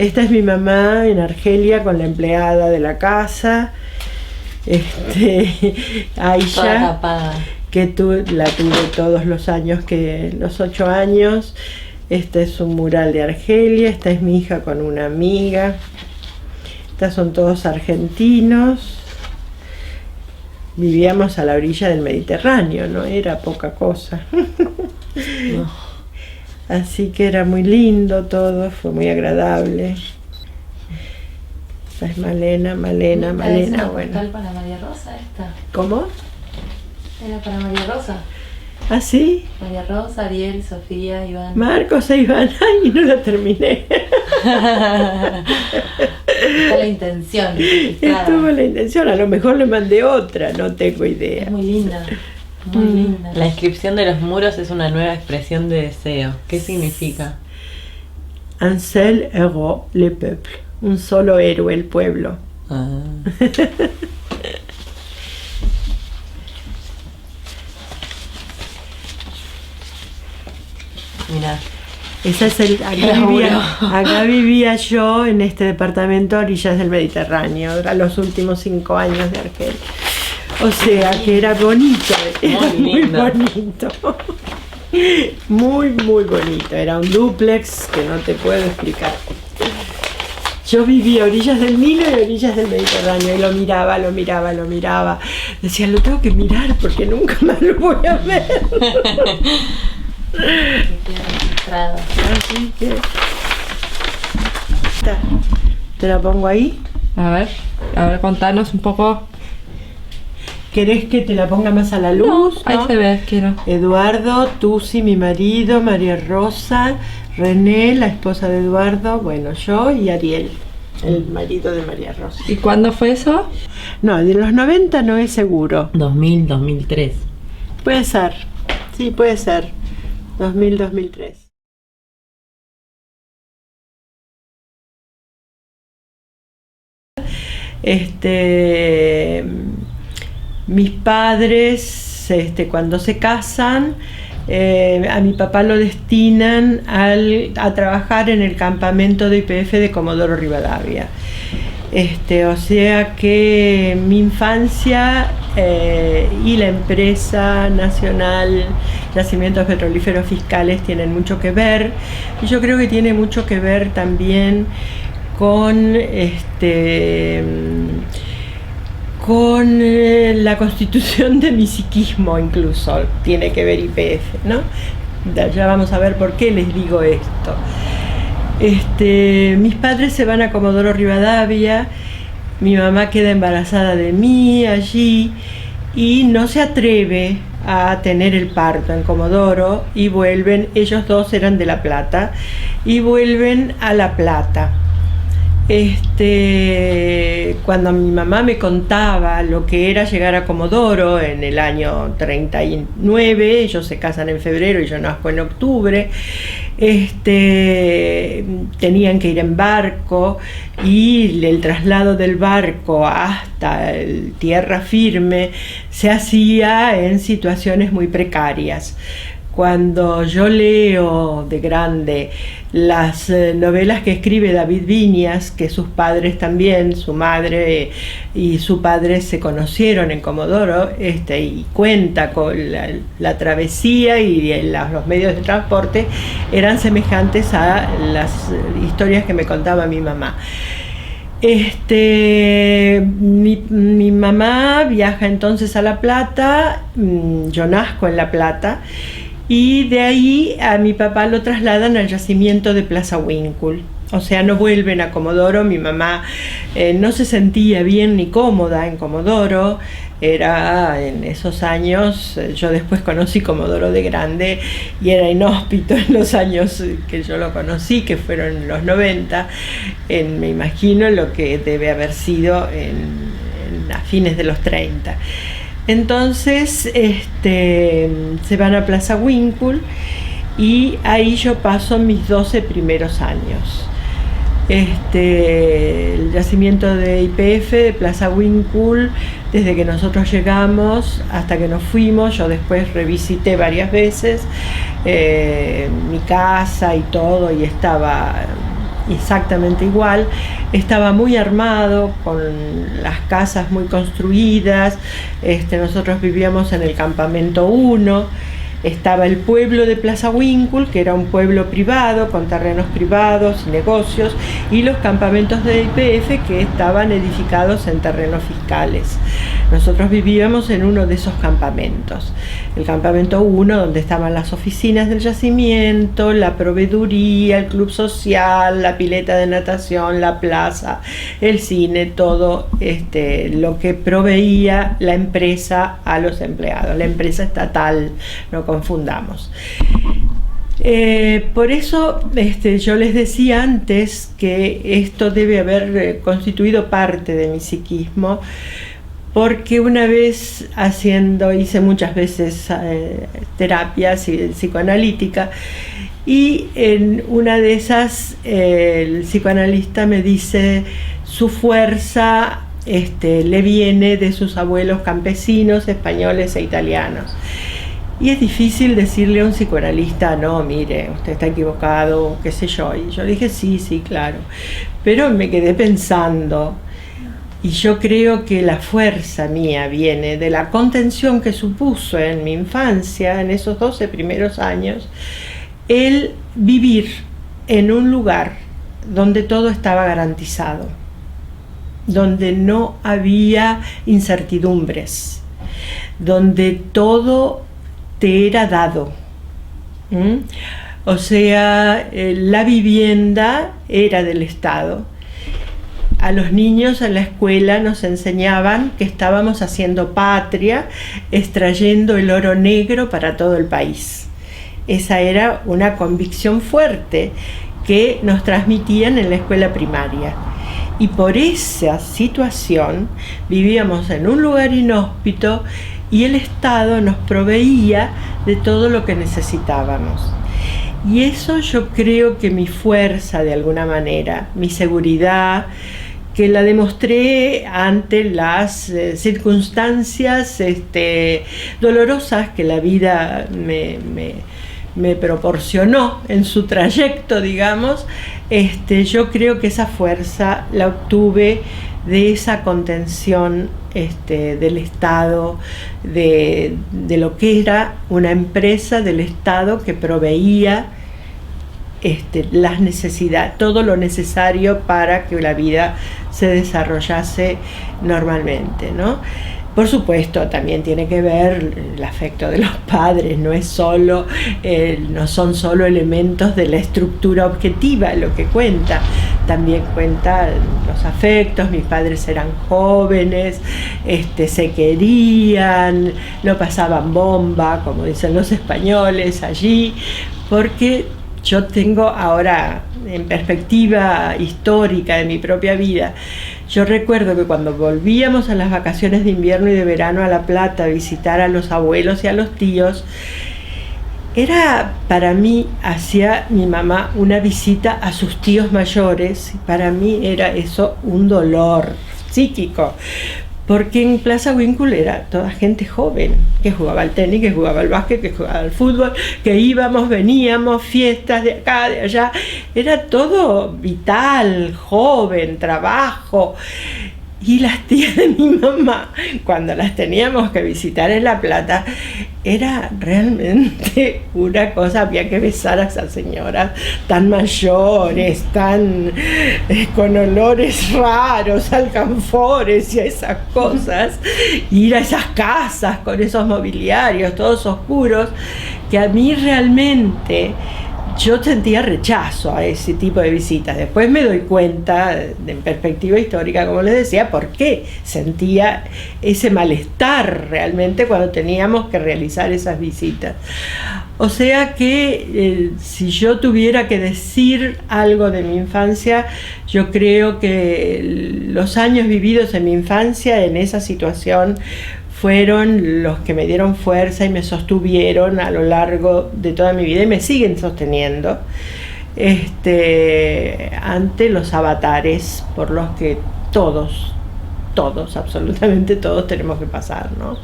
Esta es mi mamá en Argelia con la empleada de la casa, Aisha, que la tuve todos los años, los 8 años. Este es un mural de Argelia, esta es mi hija con una amiga. Estas son todos argentinos. Vivíamos a la orilla del Mediterráneo, no era poca cosa. No. Así que era muy lindo todo, fue muy agradable. Esta es Malena, bueno. ¿Postal para María Rosa esta? ¿Cómo? Era para María Rosa. ¿Ah, sí? María Rosa, Ariel, Sofía, Iván. Marcos e Iván, ay, no la terminé. Está la intención. Estuvo la intención, a lo mejor le mandé otra, no tengo idea. Es muy linda, muy linda. La inscripción de los muros es una nueva expresión de deseo. ¿Qué significa? Un seul héros, le peuple. Un solo héroe, el pueblo. Ah. Mira, Esa es acá vivía yo en este departamento a orillas del Mediterráneo, a los últimos 5 años de Argelia. O sea que era bonito, era muy bonito. Muy, muy bonito. Era un dúplex que no te puedo explicar. Yo vivía a orillas del Nilo y a orillas del Mediterráneo y lo miraba. Decía, lo tengo que mirar porque nunca más lo voy a ver. Así que te la pongo ahí. A ver, contanos un poco. ¿Querés que te la ponga más a la luz? Ahí ¿no? se ve, quiero. Eduardo, Tusi, mi marido, María Rosa, René, la esposa de Eduardo, bueno, yo y Ariel, el marido de María Rosa. ¿Y cuándo fue eso? No, de los 90 no es seguro. 2000, 2003. Puede ser, sí, puede ser. 2000, 2003. Mis padres, cuando se casan, a mi papá lo destinan a trabajar en el campamento de YPF de Comodoro Rivadavia. O sea que mi infancia y la empresa nacional Yacimientos Petrolíferos Fiscales tienen mucho que ver, y yo creo que tiene mucho que ver también con la constitución de mi psiquismo, incluso tiene que ver YPF, ¿no? Ya vamos a ver por qué les digo esto. Mis padres se van a Comodoro Rivadavia, mi mamá queda embarazada de mí allí y no se atreve a tener el parto en Comodoro y vuelven, ellos dos eran de La Plata, y vuelven a La Plata. Cuando mi mamá me contaba lo que era llegar a Comodoro en el año 39, ellos se casan en febrero y yo nazco en octubre, tenían que ir en barco y el traslado del barco hasta tierra firme se hacía en situaciones muy precarias. Cuando yo leo de grande las novelas que escribe David Viñas, que sus padres también, su madre y su padre se conocieron en Comodoro, y cuenta con la travesía y los medios de transporte eran semejantes a las historias que me contaba mi mamá. Mi mamá viaja entonces a La Plata, yo nazco en La Plata, y de ahí a mi papá lo trasladan al yacimiento de Plaza Winkle. O sea, no vuelven a Comodoro. Mi mamá no se sentía bien ni cómoda en Comodoro. Era en esos años, yo después conocí Comodoro de grande y era inhóspito en los años que yo lo conocí, que fueron los 90, me imagino lo que debe haber sido a fines de los 30. Entonces se van a Plaza Winkle y ahí yo paso mis 12 primeros años. El yacimiento de YPF de Plaza Winkle, desde que nosotros llegamos hasta que nos fuimos, yo después revisité varias veces mi casa y todo, y estaba exactamente igual. Estaba muy armado, con las casas muy construidas. Nosotros vivíamos en el campamento 1. Estaba el pueblo de Plaza Winkle, que era un pueblo privado, con terrenos privados y negocios, y los campamentos de YPF, que estaban edificados en terrenos fiscales. Nosotros vivíamos en uno de esos campamentos. El campamento 1, donde estaban las oficinas del yacimiento, la proveeduría, el club social, la pileta de natación, la plaza, el cine, todo lo que proveía la empresa a los empleados, la empresa estatal, no confundamos. Por eso yo les decía antes que esto debe haber constituido parte de mi psiquismo, porque una vez hice muchas veces terapia psicoanalítica, y en una de esas el psicoanalista me dice: su fuerza le viene de sus abuelos campesinos españoles e italianos. Y es difícil decirle a un psicoanalista: no, mire, usted está equivocado, qué sé yo. Y yo dije: sí, claro. Pero me quedé pensando, y yo creo que la fuerza mía viene de la contención que supuso en mi infancia, en esos 12 primeros años, el vivir en un lugar donde todo estaba garantizado, donde no había incertidumbres, donde todo te era dado. O sea, la vivienda era del Estado. A los niños en la escuela nos enseñaban que estábamos haciendo patria, extrayendo el oro negro para todo el país. Esa era una convicción fuerte que nos transmitían en la escuela primaria. Y por esa situación vivíamos en un lugar inhóspito, y el Estado nos proveía de todo lo que necesitábamos. Y eso, yo creo que mi fuerza, de alguna manera, mi seguridad, que la demostré ante las circunstancias dolorosas que la vida me proporcionó en su trayecto, digamos, yo creo que esa fuerza la obtuve de esa contención del Estado, de lo que era una empresa del Estado que proveía las necesidades, todo lo necesario para que la vida se desarrollase normalmente, ¿no? Por supuesto, también tiene que ver el afecto de los padres, no son solo elementos de la estructura objetiva lo que cuenta, también cuenta los afectos. Mis padres eran jóvenes, se querían, no pasaban bomba, como dicen los españoles allí, porque yo tengo ahora, en perspectiva histórica de mi propia vida, yo recuerdo que cuando volvíamos a las vacaciones de invierno y de verano a La Plata a visitar a los abuelos y a los tíos, era para mí, hacía mi mamá una visita a sus tíos mayores, y para mí era eso un dolor psíquico, porque en Plaza Winkle era toda gente joven, que jugaba al tenis, que jugaba al básquet, que jugaba al fútbol, que íbamos, veníamos, fiestas de acá, de allá, era todo vital, joven, trabajo. Y las tías de mi mamá, cuando las teníamos que visitar en La Plata, era realmente una cosa, había que besar a esas señoras tan mayores, tan con olores raros, alcanfores y esas cosas, ir a esas casas con esos mobiliarios todos oscuros, que a mí realmente yo sentía rechazo a ese tipo de visitas. Después me doy cuenta, en perspectiva histórica, como les decía, por qué sentía ese malestar realmente cuando teníamos que realizar esas visitas. O sea que si yo tuviera que decir algo de mi infancia, yo creo que los años vividos en mi infancia en esa situación fueron los que me dieron fuerza y me sostuvieron a lo largo de toda mi vida, y me siguen sosteniendo ante los avatares por los que todos, absolutamente todos tenemos que pasar, ¿no?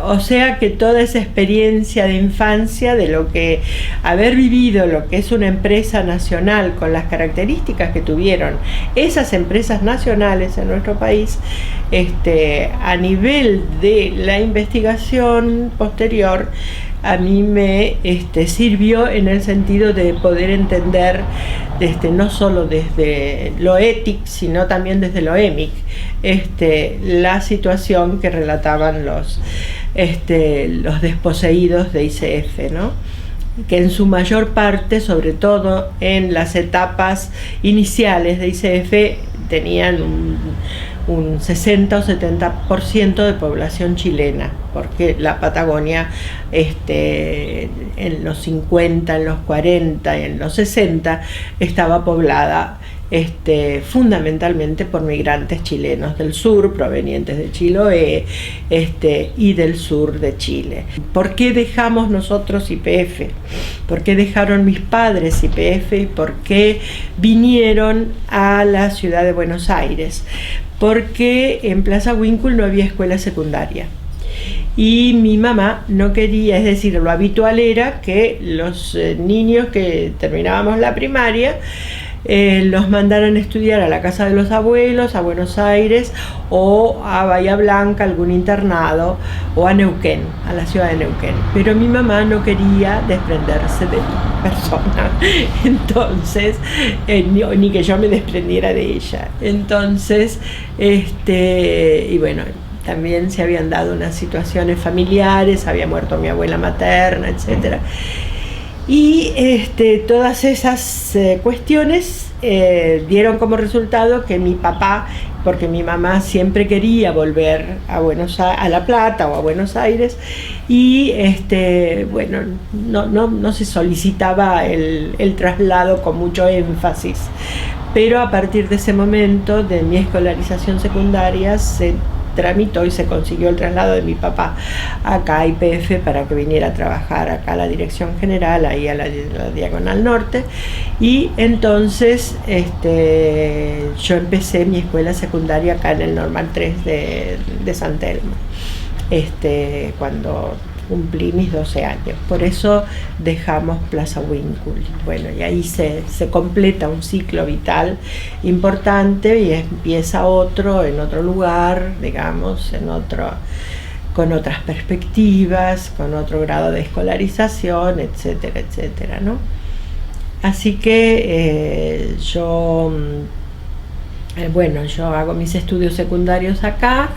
O sea que toda esa experiencia de infancia, de lo que haber vivido lo que es una empresa nacional con las características que tuvieron esas empresas nacionales en nuestro país, a nivel de la investigación posterior, a mí me sirvió en el sentido de poder entender no solo desde lo ético, sino también desde lo émic, la situación que relataban los desposeídos de ICF, ¿no? Que en su mayor parte, sobre todo en las etapas iniciales de ICF, tenían un 60 o 70% de población chilena, porque la Patagonia en los 50, en los 40 y en los 60 estaba poblada fundamentalmente por migrantes chilenos del sur, provenientes de Chiloé y del sur de Chile. ¿Por qué dejamos nosotros YPF? ¿Por qué dejaron mis padres YPF? ¿Y por qué vinieron a la ciudad de Buenos Aires? Porque en Plaza Huíncul no había escuela secundaria. Y mi mamá no quería, es decir, lo habitual era que los niños que terminábamos la primaria los mandaran a estudiar a la casa de los abuelos, a Buenos Aires o a Bahía Blanca, algún internado, o a Neuquén, a la ciudad de Neuquén. Pero mi mamá no quería desprenderse de mi persona, entonces, ni que yo me desprendiera de ella. Entonces, y bueno, también se habían dado unas situaciones familiares, había muerto mi abuela materna, etcétera. Y todas esas cuestiones dieron como resultado que mi papá, porque mi mamá siempre quería volver a La Plata o a Buenos Aires, y bueno, no se solicitaba el traslado con mucho énfasis, pero a partir de ese momento de mi escolarización secundaria se tramitó y se consiguió el traslado de mi papá acá a YPF para que viniera a trabajar acá a la dirección general, ahí a la Diagonal Norte, y entonces yo empecé mi escuela secundaria acá en el Normal 3 de San Telmo, cuando cumplí mis 12 años. Por eso dejamos Plaza Huíncul. Bueno, y ahí se completa un ciclo vital importante y empieza otro en otro lugar, digamos, con otras perspectivas, con otro grado de escolarización, etcétera, etcétera, ¿no? Así que yo hago mis estudios secundarios acá.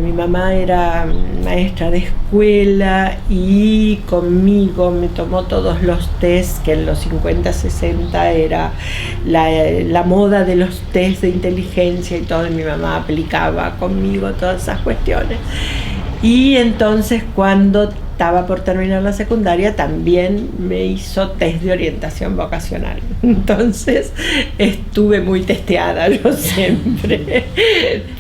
Mi mamá era maestra de escuela y conmigo me tomó todos los test, que en los 50, 60 era la moda de los test de inteligencia y todo, y mi mamá aplicaba conmigo todas esas cuestiones. Y entonces cuando estaba por terminar la secundaria también me hizo test de orientación vocacional. Entonces estuve muy testeada yo siempre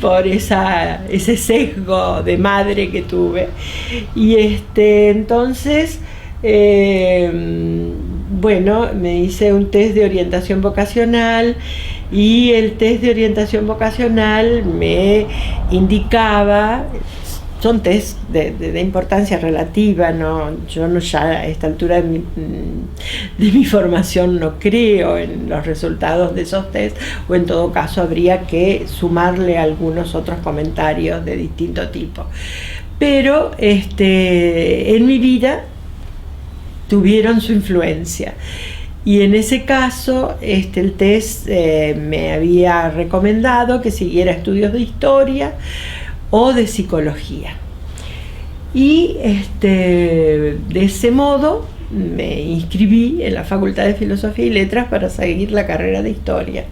por ese sesgo de madre que tuve. Y entonces me hice un test de orientación vocacional y el test de orientación vocacional me indicaba. Son test de importancia relativa, ¿no? Yo ya a esta altura de mi formación no creo en los resultados de esos test, o en todo caso habría que sumarle algunos otros comentarios de distinto tipo. Pero en mi vida tuvieron su influencia. Y en ese caso, el test me había recomendado que siguiera estudios de historia o de psicología. Y de ese modo me inscribí en la Facultad de Filosofía y Letras para seguir la carrera de historia.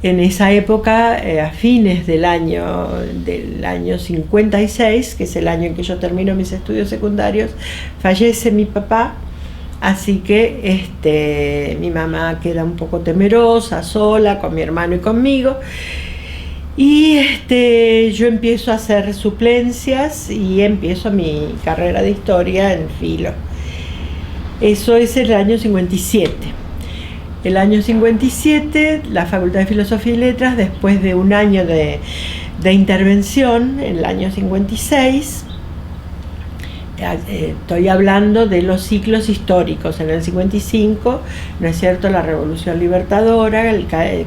En esa época, a fines del año 56, que es el año en que yo termino mis estudios secundarios, fallece mi papá, así que mi mamá queda un poco temerosa, sola, con mi hermano y conmigo, Y yo empiezo a hacer suplencias y empiezo mi carrera de historia en filo. Eso es el año 57. El año 57, la Facultad de Filosofía y Letras, después de un año de intervención, en el año 56, estoy hablando de los ciclos históricos. En el 55, ¿no es cierto?, la Revolución Libertadora,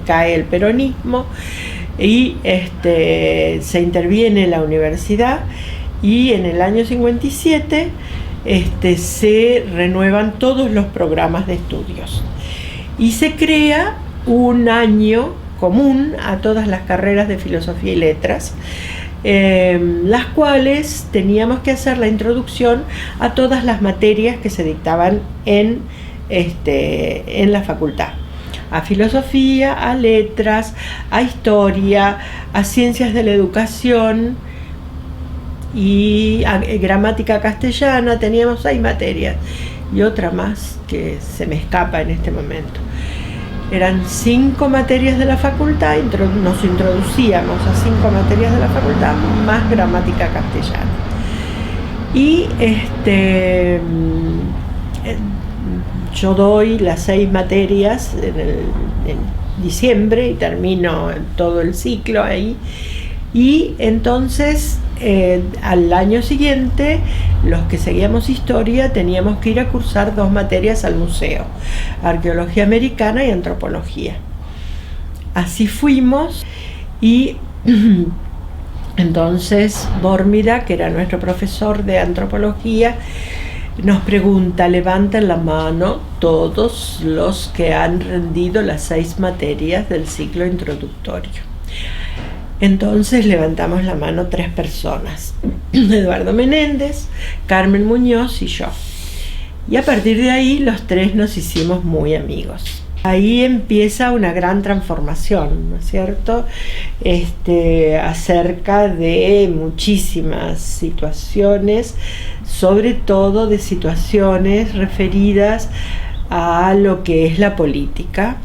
cae el peronismo, y se interviene en la universidad, y en el año 57 se renuevan todos los programas de estudios y se crea un año común a todas las carreras de filosofía y letras, las cuales teníamos que hacer la introducción a todas las materias que se dictaban en la facultad: a filosofía, a letras, a historia, a ciencias de la educación y a gramática castellana. Teníamos 6 materias y otra más que se me escapa en este momento. Eran 5 materias de la facultad, nos introducíamos a 5 materias de la facultad más gramática castellana. Y yo doy las 6 materias en diciembre y termino todo el ciclo ahí. Y entonces al año siguiente, los que seguíamos historia teníamos que ir a cursar 2 materias al museo: arqueología americana y antropología. Así fuimos, y entonces Bórmida, que era nuestro profesor de antropología, nos pregunta: levanten la mano todos los que han rendido las 6 materias del ciclo introductorio. Entonces levantamos la mano 3 personas: Eduardo Menéndez, Carmen Muñoz y yo. Y a partir de ahí los 3 nos hicimos muy amigos. Ahí empieza una gran transformación, ¿no es cierto?, acerca de muchísimas situaciones, sobre todo de situaciones referidas a lo que es la política,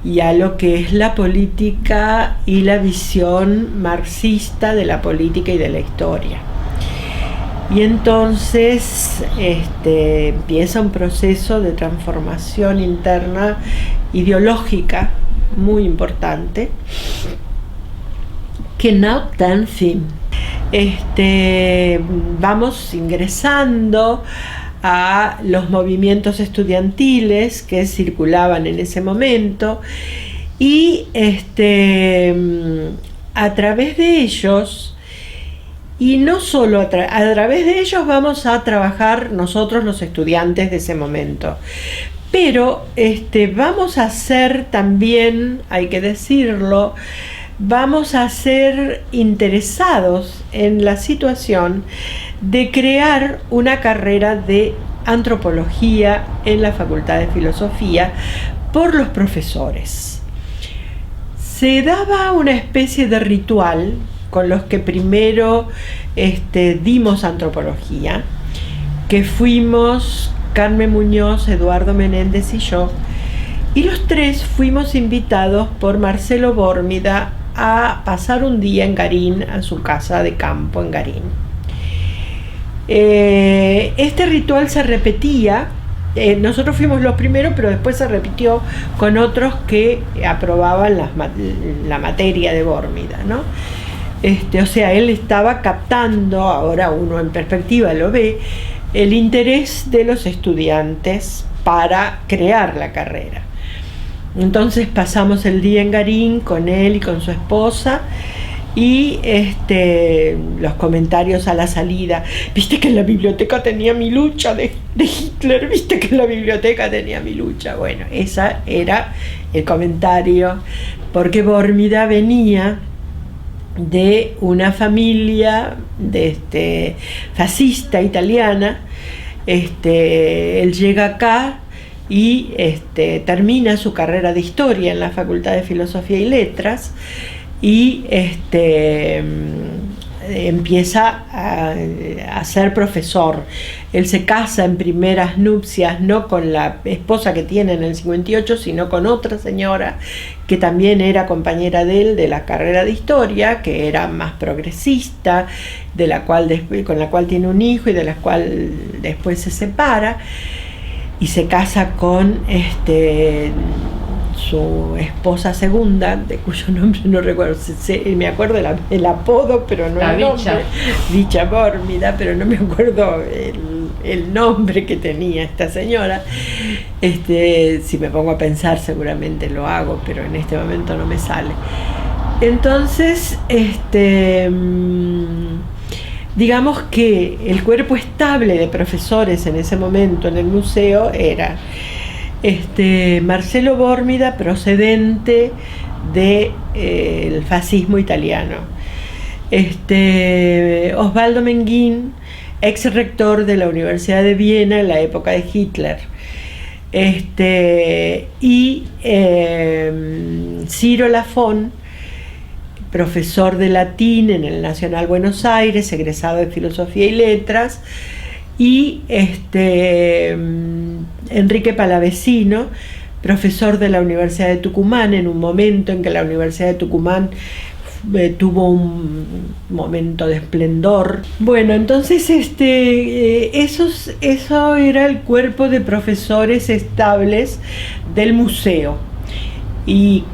y a lo que es la política y la visión marxista de la política y de la historia. Y entonces empieza un proceso de transformación interna ideológica muy importante, que no tan fin. Vamos ingresando a los movimientos estudiantiles que circulaban en ese momento, y a través de ellos, y no solo a través de ellos, vamos a trabajar nosotros los estudiantes de ese momento, pero vamos a ser también, hay que decirlo, vamos a ser interesados en la situación de crear una carrera de antropología en la Facultad de Filosofía por los profesores. Se daba una especie de ritual con los que primero dimos antropología, que fuimos Carmen Muñoz, Eduardo Menéndez y yo, y los 3 fuimos invitados por Marcelo Bórmida a pasar un día en Garín, a su casa de campo en Garín. Este ritual se repetía, nosotros fuimos los primeros, pero después se repitió con otros que aprobaban la materia de Bórmida, ¿no? O sea, él estaba captando, ahora uno en perspectiva lo ve, el interés de los estudiantes para crear la carrera. Entonces pasamos el día en Garín con él y con su esposa, y los comentarios a la salida: viste que en la biblioteca tenía mi lucha de Hitler, viste que en la biblioteca tenía mi lucha. Bueno, ese era el comentario, porque venía de una familia fascista italiana. Él llega acá y termina su carrera de historia en la Facultad de Filosofía y Letras, y empieza a ser profesor. Él se casa en primeras nupcias, no con la esposa que tiene en el 58, sino con otra señora que también era compañera de él de la carrera de historia, que era más progresista, con la cual tiene un hijo y de la cual después se separa y se casa con su esposa segunda, de cuyo nombre no recuerdo, me acuerdo el apodo, pero no La el nombre, Bicha. Bicha Bórmida, pero no me acuerdo el nombre que tenía esta señora. Si me pongo a pensar seguramente lo hago, pero en este momento no me sale. Entonces, digamos que el cuerpo estable de profesores en ese momento en el museo era Marcelo Bórmida, procedente del fascismo italiano, Osvaldo Menguín, ex rector de la Universidad de Viena en la época de Hitler, y Ciro Lafón, profesor de latín en el Nacional Buenos Aires, egresado de Filosofía y Letras, y Enrique Palavecino, profesor de la Universidad de Tucumán, en un momento en que la Universidad de Tucumán tuvo un momento de esplendor. Bueno, entonces eso era el cuerpo de profesores estables del museo, y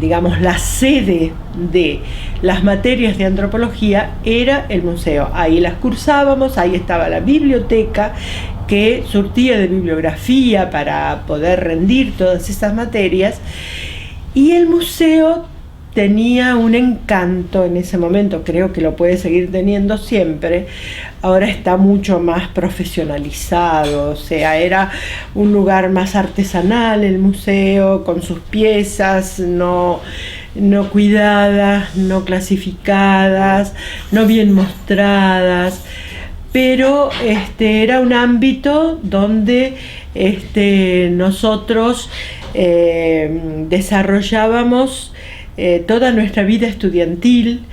digamos, la sede de las materias de antropología era el museo. Ahí las cursábamos, ahí estaba la biblioteca que surtía de bibliografía para poder rendir todas esas materias, y el museo tenía un encanto en ese momento, creo que lo puede seguir teniendo siempre. Ahora está mucho más profesionalizado, o sea, era un lugar más artesanal el museo, con sus piezas no cuidadas, no clasificadas, no bien mostradas, pero era un ámbito donde nosotros desarrollábamos toda nuestra vida estudiantil.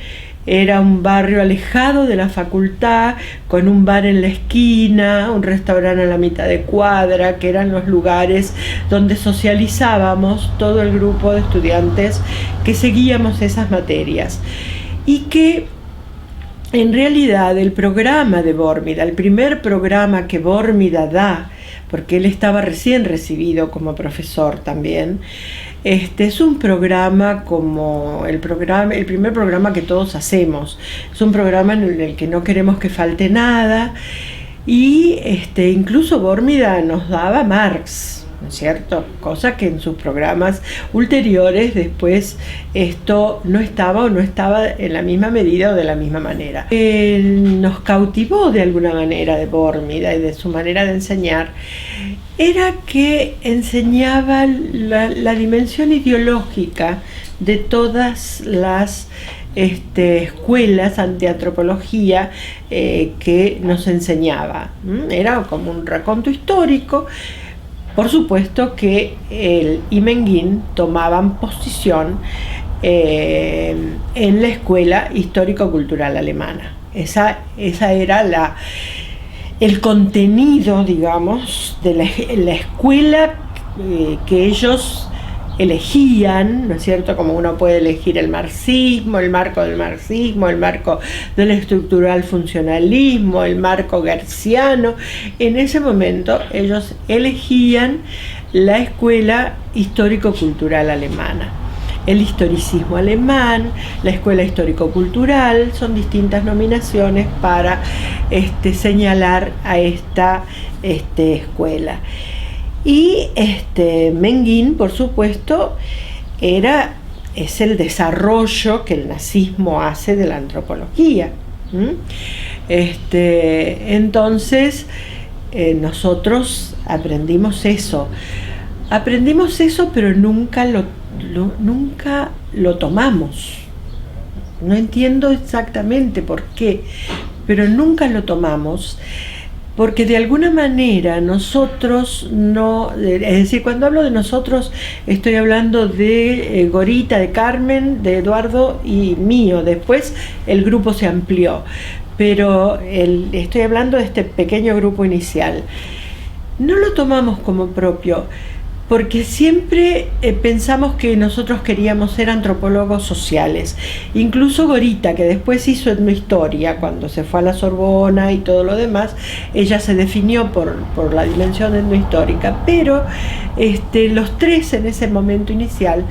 Era un barrio alejado de la facultad, con un bar en la esquina, un restaurante a la mitad de cuadra, que eran los lugares donde socializábamos todo el grupo de estudiantes que seguíamos esas materias. Y que en realidad el programa de Bórmida, el primer programa que Bórmida da, porque él estaba recién recibido como profesor también, es un programa como el primer programa que todos hacemos. Es un programa en el que no queremos que falte nada, y incluso Bórmida nos daba Marx, ¿no es cierto? Cosa que en sus programas ulteriores después esto no estaba, o no estaba en la misma medida o de la misma manera. Nos cautivó de alguna manera de Bórmida y de su manera de enseñar, era que enseñaba la dimensión ideológica de todas las escuelas de antropología que nos enseñaba. Era como un raconto histórico. Por supuesto que él y Menguín tomaban posición en la escuela histórico-cultural alemana. Esa era el contenido, digamos, de la escuela que ellos elegían, ¿no es cierto? Como uno puede elegir el marxismo, el marco del marxismo, el marco del estructural funcionalismo, el marco gerciano. En ese momento ellos elegían la escuela histórico-cultural alemana. El historicismo alemán, la escuela histórico-cultural, son distintas nominaciones para señalar a esta escuela. Y Menguín, por supuesto, es el desarrollo que el nazismo hace de la antropología. Entonces, nosotros aprendimos eso, pero nunca lo tomamos. No entiendo exactamente por qué, pero nunca lo tomamos, porque de alguna manera nosotros no, es decir, cuando hablo de nosotros estoy hablando de Gorita, de Carmen, de Eduardo y mío. Después el grupo se amplió, pero estoy hablando de este pequeño grupo inicial. No lo tomamos como propio, porque siempre pensamos que nosotros queríamos ser antropólogos sociales. Incluso Gorita, que después hizo etnohistoria, cuando se fue a la Sorbona y todo lo demás, ella se definió por la dimensión etnohistórica, pero los tres en ese momento inicial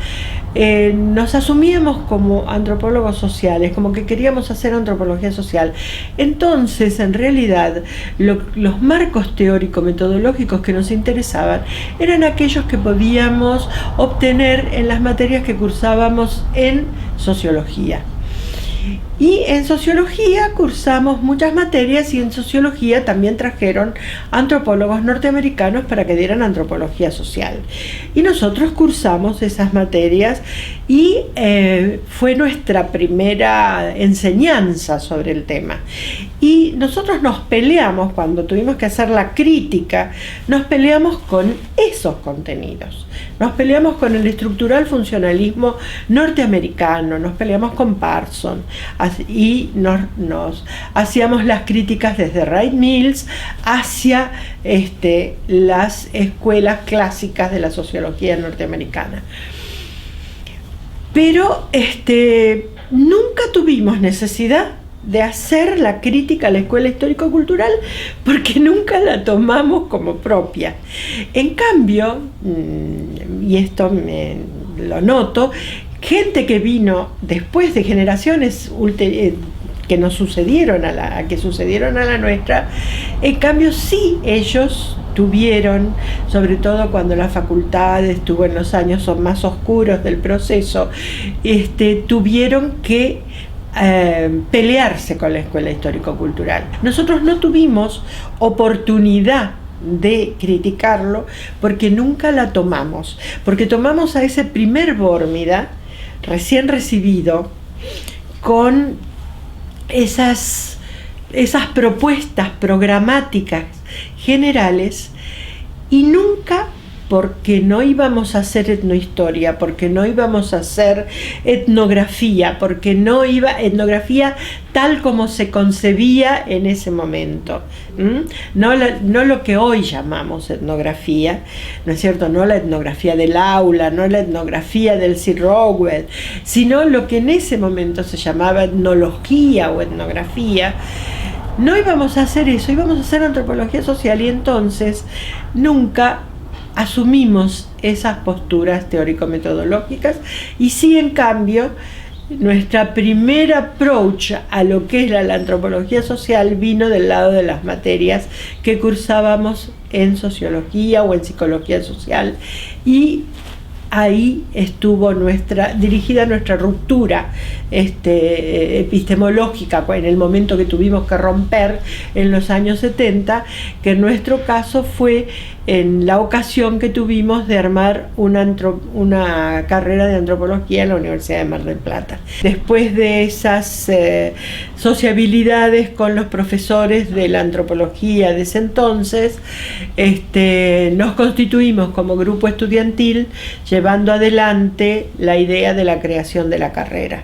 nos asumíamos como antropólogos sociales, como que queríamos hacer antropología social. Entonces, en realidad, los marcos teórico-metodológicos que nos interesaban eran aquellos que podíamos obtener en las materias que cursábamos en sociología. Y en sociología cursamos muchas materias, y en sociología también trajeron antropólogos norteamericanos para que dieran antropología social. Y nosotros cursamos esas materias y fue nuestra primera enseñanza sobre el tema. Y nosotros nos peleamos, cuando tuvimos que hacer la crítica, nos peleamos con esos contenidos. Nos peleamos con el estructural funcionalismo norteamericano, nos peleamos con Parson, y nos hacíamos las críticas desde Wright Mills hacia las escuelas clásicas de la sociología norteamericana. Pero nunca tuvimos necesidad de hacer la crítica a la escuela histórico-cultural, porque nunca la tomamos como propia. En cambio, y esto lo noto, gente que vino después de generaciones que nos sucedieron que sucedieron a la nuestra, en cambio sí ellos tuvieron, sobre todo cuando la facultad estuvo en los años más oscuros del proceso, tuvieron que pelearse con la escuela histórico-cultural. Nosotros no tuvimos oportunidad de criticarlo porque nunca la tomamos, porque tomamos a ese primer Bórmida recién recibido con esas propuestas programáticas generales, y nunca, porque no íbamos a hacer etnohistoria, porque no íbamos a hacer etnografía, porque no iba etnografía tal como se concebía en ese momento. No lo que hoy llamamos etnografía, ¿no es cierto? No la etnografía del aula, no la etnografía del Sir Rowell, sino lo que en ese momento se llamaba etnología o etnografía. No íbamos a hacer eso, íbamos a hacer antropología social, y entonces nunca asumimos esas posturas teórico-metodológicas, y sí, en cambio, nuestra primera approach a lo que es la antropología social vino del lado de las materias que cursábamos en sociología o en psicología social, y ahí estuvo dirigida nuestra ruptura epistemológica en el momento que tuvimos que romper en los años 70, que en nuestro caso fue en la ocasión que tuvimos de armar una carrera de antropología en la Universidad de Mar del Plata. Después de esas sociabilidades con los profesores de la antropología de ese entonces, nos constituimos como grupo estudiantil, llevando adelante la idea de la creación de la carrera.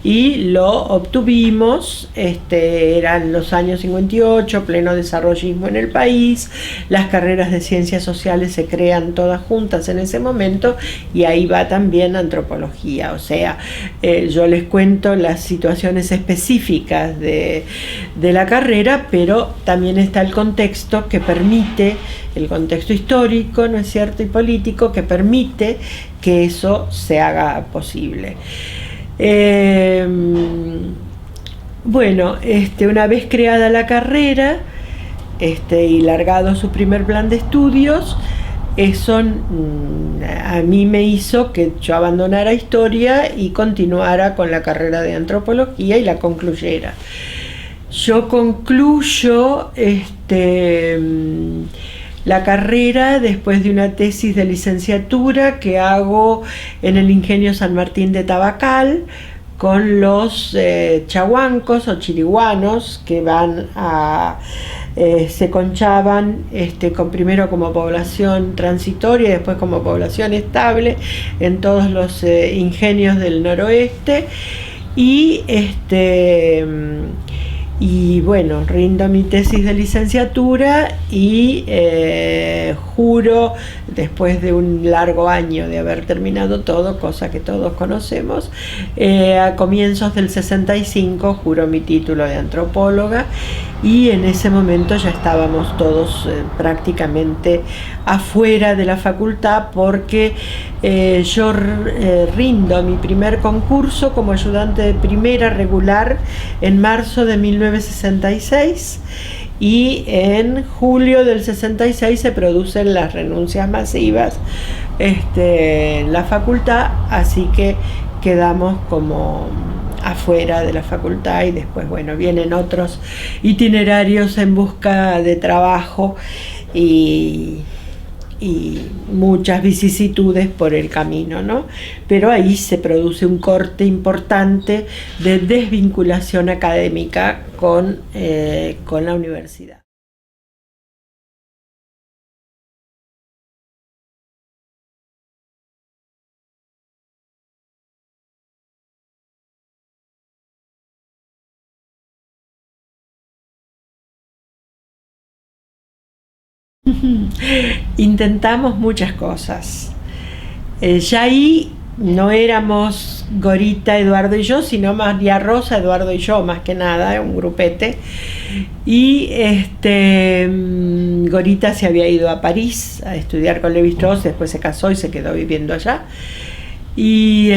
Y lo obtuvimos, eran los años 58, pleno desarrollismo en el país, las carreras de ciencias sociales se crean todas juntas en ese momento, y ahí va también antropología. O sea, yo les cuento las situaciones específicas de la carrera, pero también está el contexto que permite, el contexto histórico, ¿no es cierto?, y político, que permite que eso se haga posible. Bueno, una vez creada la carrera y largado su primer plan de estudios, eso a mí me hizo que yo abandonara historia y continuara con la carrera de antropología y la concluyera. Yo concluyo la carrera después de una tesis de licenciatura que hago en el Ingenio San Martín de Tabacal con los chahuancos o chiriguanos que se conchaban primero como población transitoria y después como población estable en todos los Y bueno, rindo mi tesis de licenciatura y juro, después de un largo año de haber terminado todo, cosa que todos conocemos, a comienzos del 65 juro mi título de antropóloga, y en ese momento ya estábamos todos prácticamente afuera de la facultad, porque yo rindo mi primer concurso como ayudante de primera regular en marzo de 1966, y en julio del 66 se producen las renuncias masivas en la facultad, así que quedamos como afuera de la facultad, y después, bueno, vienen otros itinerarios en busca de trabajo y muchas vicisitudes por el camino, ¿no? Pero ahí se produce un corte importante de desvinculación académica con la universidad. Intentamos muchas cosas. Ya ahí no éramos Gorita, Eduardo y yo, sino María Rosa, Eduardo y yo, más que nada, un grupete. Y Gorita se había ido a París a estudiar con Lévi-Strauss, después se casó y se quedó viviendo allá. Y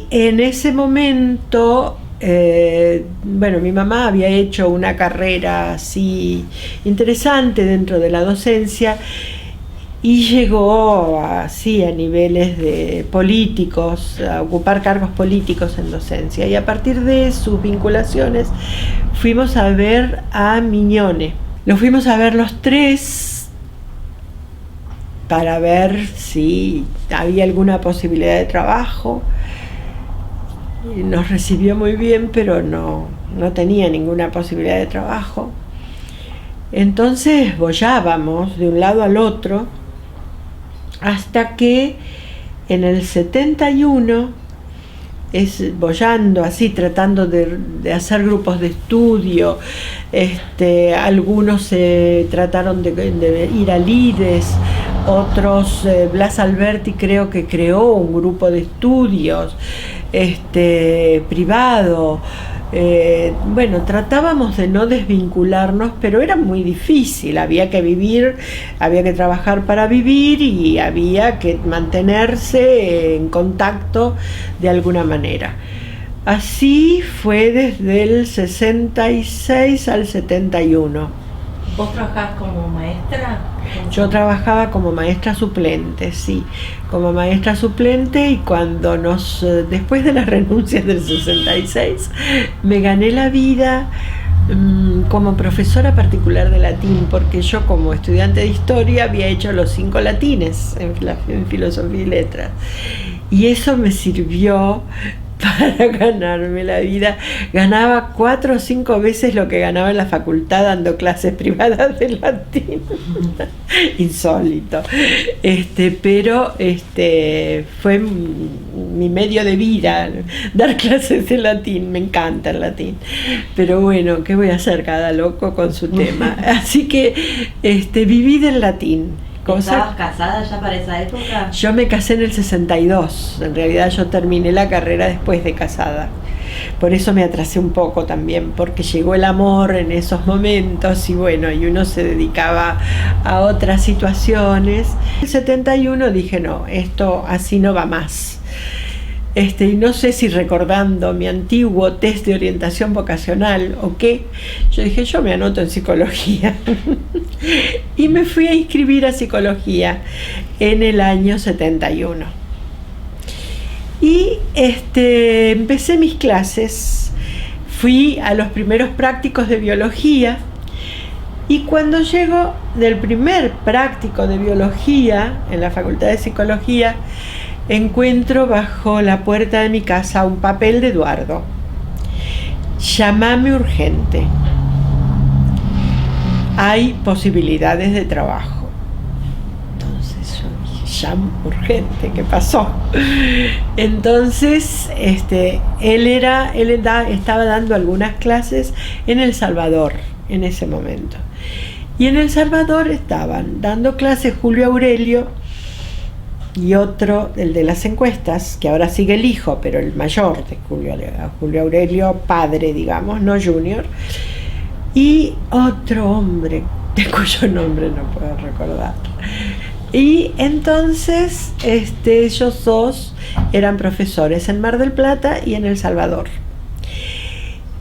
en ese momento, bueno, mi mamá había hecho una carrera así interesante dentro de la docencia, y llegó así a niveles de políticos, a ocupar cargos políticos en docencia, y a partir de sus vinculaciones fuimos a ver a Mignone. Lo fuimos a ver los tres para ver si había alguna posibilidad de trabajo. Nos recibió muy bien, pero no tenía ninguna posibilidad de trabajo. Entonces bollábamos de un lado al otro, hasta que en el 71, bollando así, tratando de hacer grupos de estudio, algunos trataron de ir a Lides, otros, Blas Alberti creo que creó un grupo de estudios privado. Bueno, tratábamos de no desvincularnos, pero era muy difícil, había que vivir, había que trabajar para vivir, y había que mantenerse en contacto de alguna manera. Así fue desde el 66 al 71. ¿Vos trabajás como maestra? Yo trabajaba como maestra suplente, sí, como maestra suplente, y cuando después de las renuncias del 66, me gané la vida como profesora particular de latín, porque yo, como estudiante de historia, había hecho los 5 latines en filosofía y letras, y eso me sirvió para ganarme la vida. Ganaba 4 o 5 veces lo que ganaba en la facultad dando clases privadas de latín. Insólito. Pero fue mi medio de vida, dar clases de latín. Me encanta el latín. Pero bueno, ¿qué voy a hacer? Cada loco con su tema. Así que viví del latín. ¿Estabas casada ya para esa época? Yo me casé en el 62, en realidad yo terminé la carrera después de casada. Por eso me atrasé un poco también, porque llegó el amor en esos momentos, y bueno, y uno se dedicaba a otras situaciones. En el 71 dije, no, esto así no va más. Y no sé si recordando mi antiguo test de orientación vocacional o qué, yo dije, yo me anoto en psicología. Y me fui a inscribir a psicología en el año 71. Y empecé mis clases, fui a los primeros prácticos de biología, y cuando llego del primer práctico de biología en la Facultad de Psicología, encuentro bajo la puerta de mi casa un papel de Eduardo. Llámame urgente. Hay posibilidades de trabajo. Entonces yo dije, ya urgente, ¿qué pasó? Entonces, estaba dando algunas clases en El Salvador en ese momento. Y en El Salvador estaban dando clases Julio Aurelio y otro, el de las encuestas, que ahora sigue el hijo, pero el mayor de Julio Aurelio, padre, digamos, no junior, y otro hombre, de cuyo nombre no puedo recordar. Y entonces ellos dos eran profesores en Mar del Plata y en El Salvador.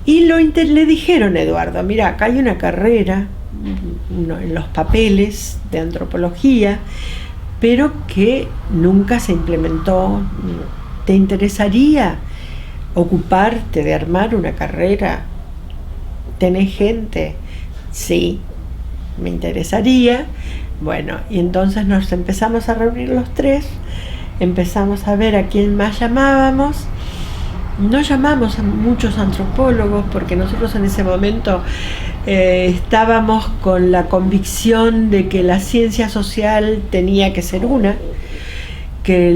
Y le dijeron a Eduardo, mira, acá hay una carrera en los papeles de antropología, pero que nunca se implementó. ¿Te interesaría ocuparte de armar una carrera? ¿Tenés gente? Sí, me interesaría. Bueno, y entonces nos empezamos a reunir los tres, empezamos a ver a quién más llamábamos. No llamamos a muchos antropólogos porque nosotros en ese momento estábamos con la convicción de que la ciencia social tenía que ser una, que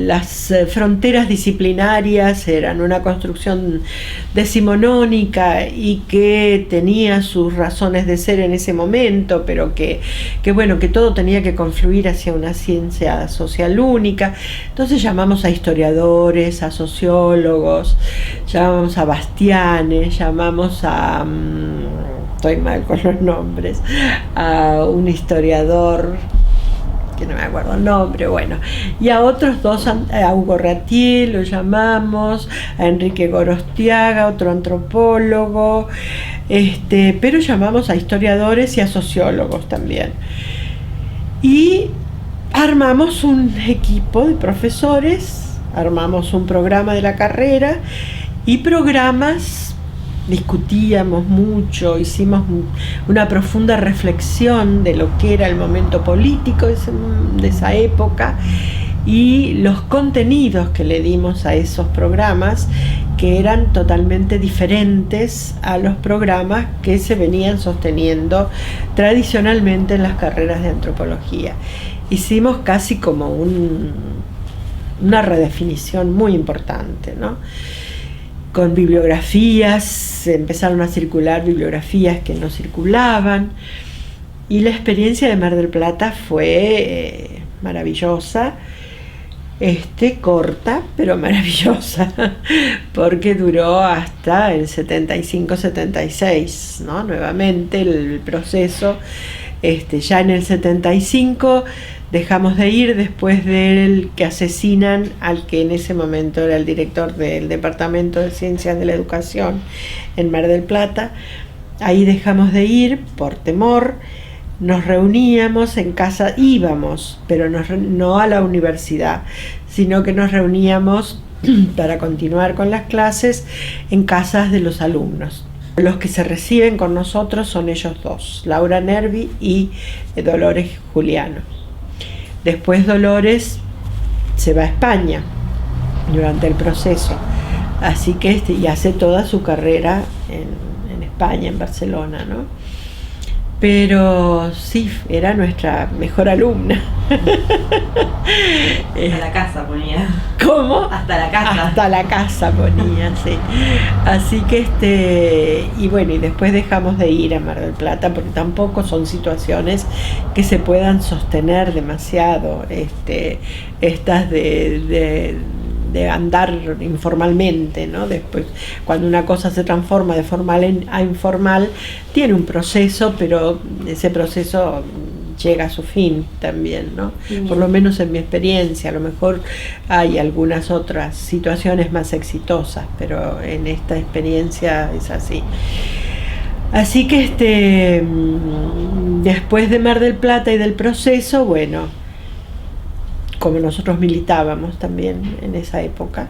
las fronteras disciplinarias eran una construcción decimonónica y que tenía sus razones de ser en ese momento, pero que todo tenía que confluir hacia una ciencia social única. Entonces llamamos a historiadores, a sociólogos, llamamos a Bastianes, llamamos a estoy mal con los nombres, a un historiador que no me acuerdo el nombre, bueno, y a otros dos, a Hugo Ratier lo llamamos, a Enrique Gorostiaga, otro antropólogo, pero llamamos a historiadores y a sociólogos también. Y armamos un equipo de profesores, armamos un programa de la carrera y programas. Discutíamos mucho, hicimos una profunda reflexión de lo que era el momento político de esa época y los contenidos que le dimos a esos programas, que eran totalmente diferentes a los programas que se venían sosteniendo tradicionalmente en las carreras de antropología. Hicimos casi como una redefinición muy importante, ¿no? Con bibliografías, empezaron a circular bibliografías que no circulaban, y la experiencia de Mar del Plata fue maravillosa, corta pero maravillosa, porque duró hasta el 75-76, ¿no? Nuevamente el proceso, ya en el 75 dejamos de ir después del que asesinan al que en ese momento era el director del Departamento de Ciencias de la Educación en Mar del Plata. Ahí dejamos de ir por temor, nos reuníamos en casa, íbamos, pero no a la universidad, sino que nos reuníamos para continuar con las clases en casas de los alumnos. Los que se reciben con nosotros son ellos dos, Laura Nervi y Dolores Juliano. Después Dolores se va a España durante el proceso, así que y hace toda su carrera en España, en Barcelona, ¿no? Pero sí, era nuestra mejor alumna. Hasta la casa ponía. ¿Cómo? Hasta la casa. Hasta la casa ponía, sí. Así que y bueno, y después dejamos de ir a Mar del Plata porque tampoco son situaciones que se puedan sostener demasiado, estas de andar informalmente, ¿no? Después, cuando una cosa se transforma de formal a informal, tiene un proceso, pero ese proceso llega a su fin también, ¿no? Por lo menos en mi experiencia. A lo mejor hay algunas otras situaciones más exitosas, pero en esta experiencia es así. Así que después de Mar del Plata y del proceso, bueno, como nosotros militábamos también en esa época,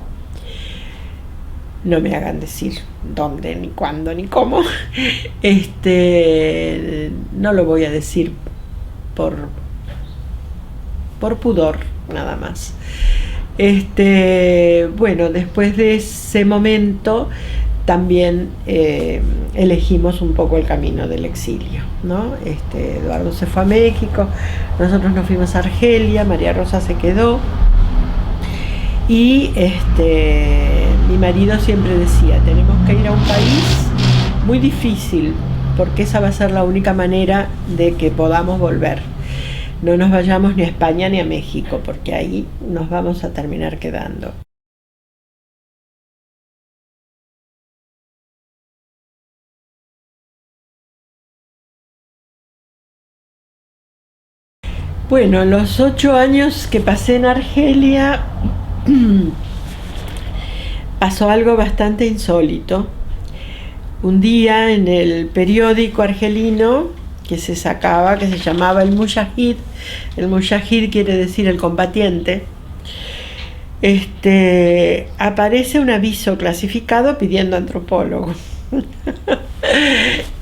no me hagan decir dónde, ni cuándo, ni cómo, no lo voy a decir por pudor, nada más. Bueno, después de ese momento también elegimos un poco el camino del exilio, ¿no? Eduardo se fue a México, nosotros nos fuimos a Argelia, María Rosa se quedó, y mi marido siempre decía, tenemos que ir a un país muy difícil, porque esa va a ser la única manera de que podamos volver. No nos vayamos ni a España ni a México, porque ahí nos vamos a terminar quedando. Bueno, los 8 años que pasé en Argelia pasó algo bastante insólito. Un día en el periódico argelino que se sacaba, que se llamaba El Mujahid quiere decir el combatiente, aparece un aviso clasificado pidiendo antropólogo.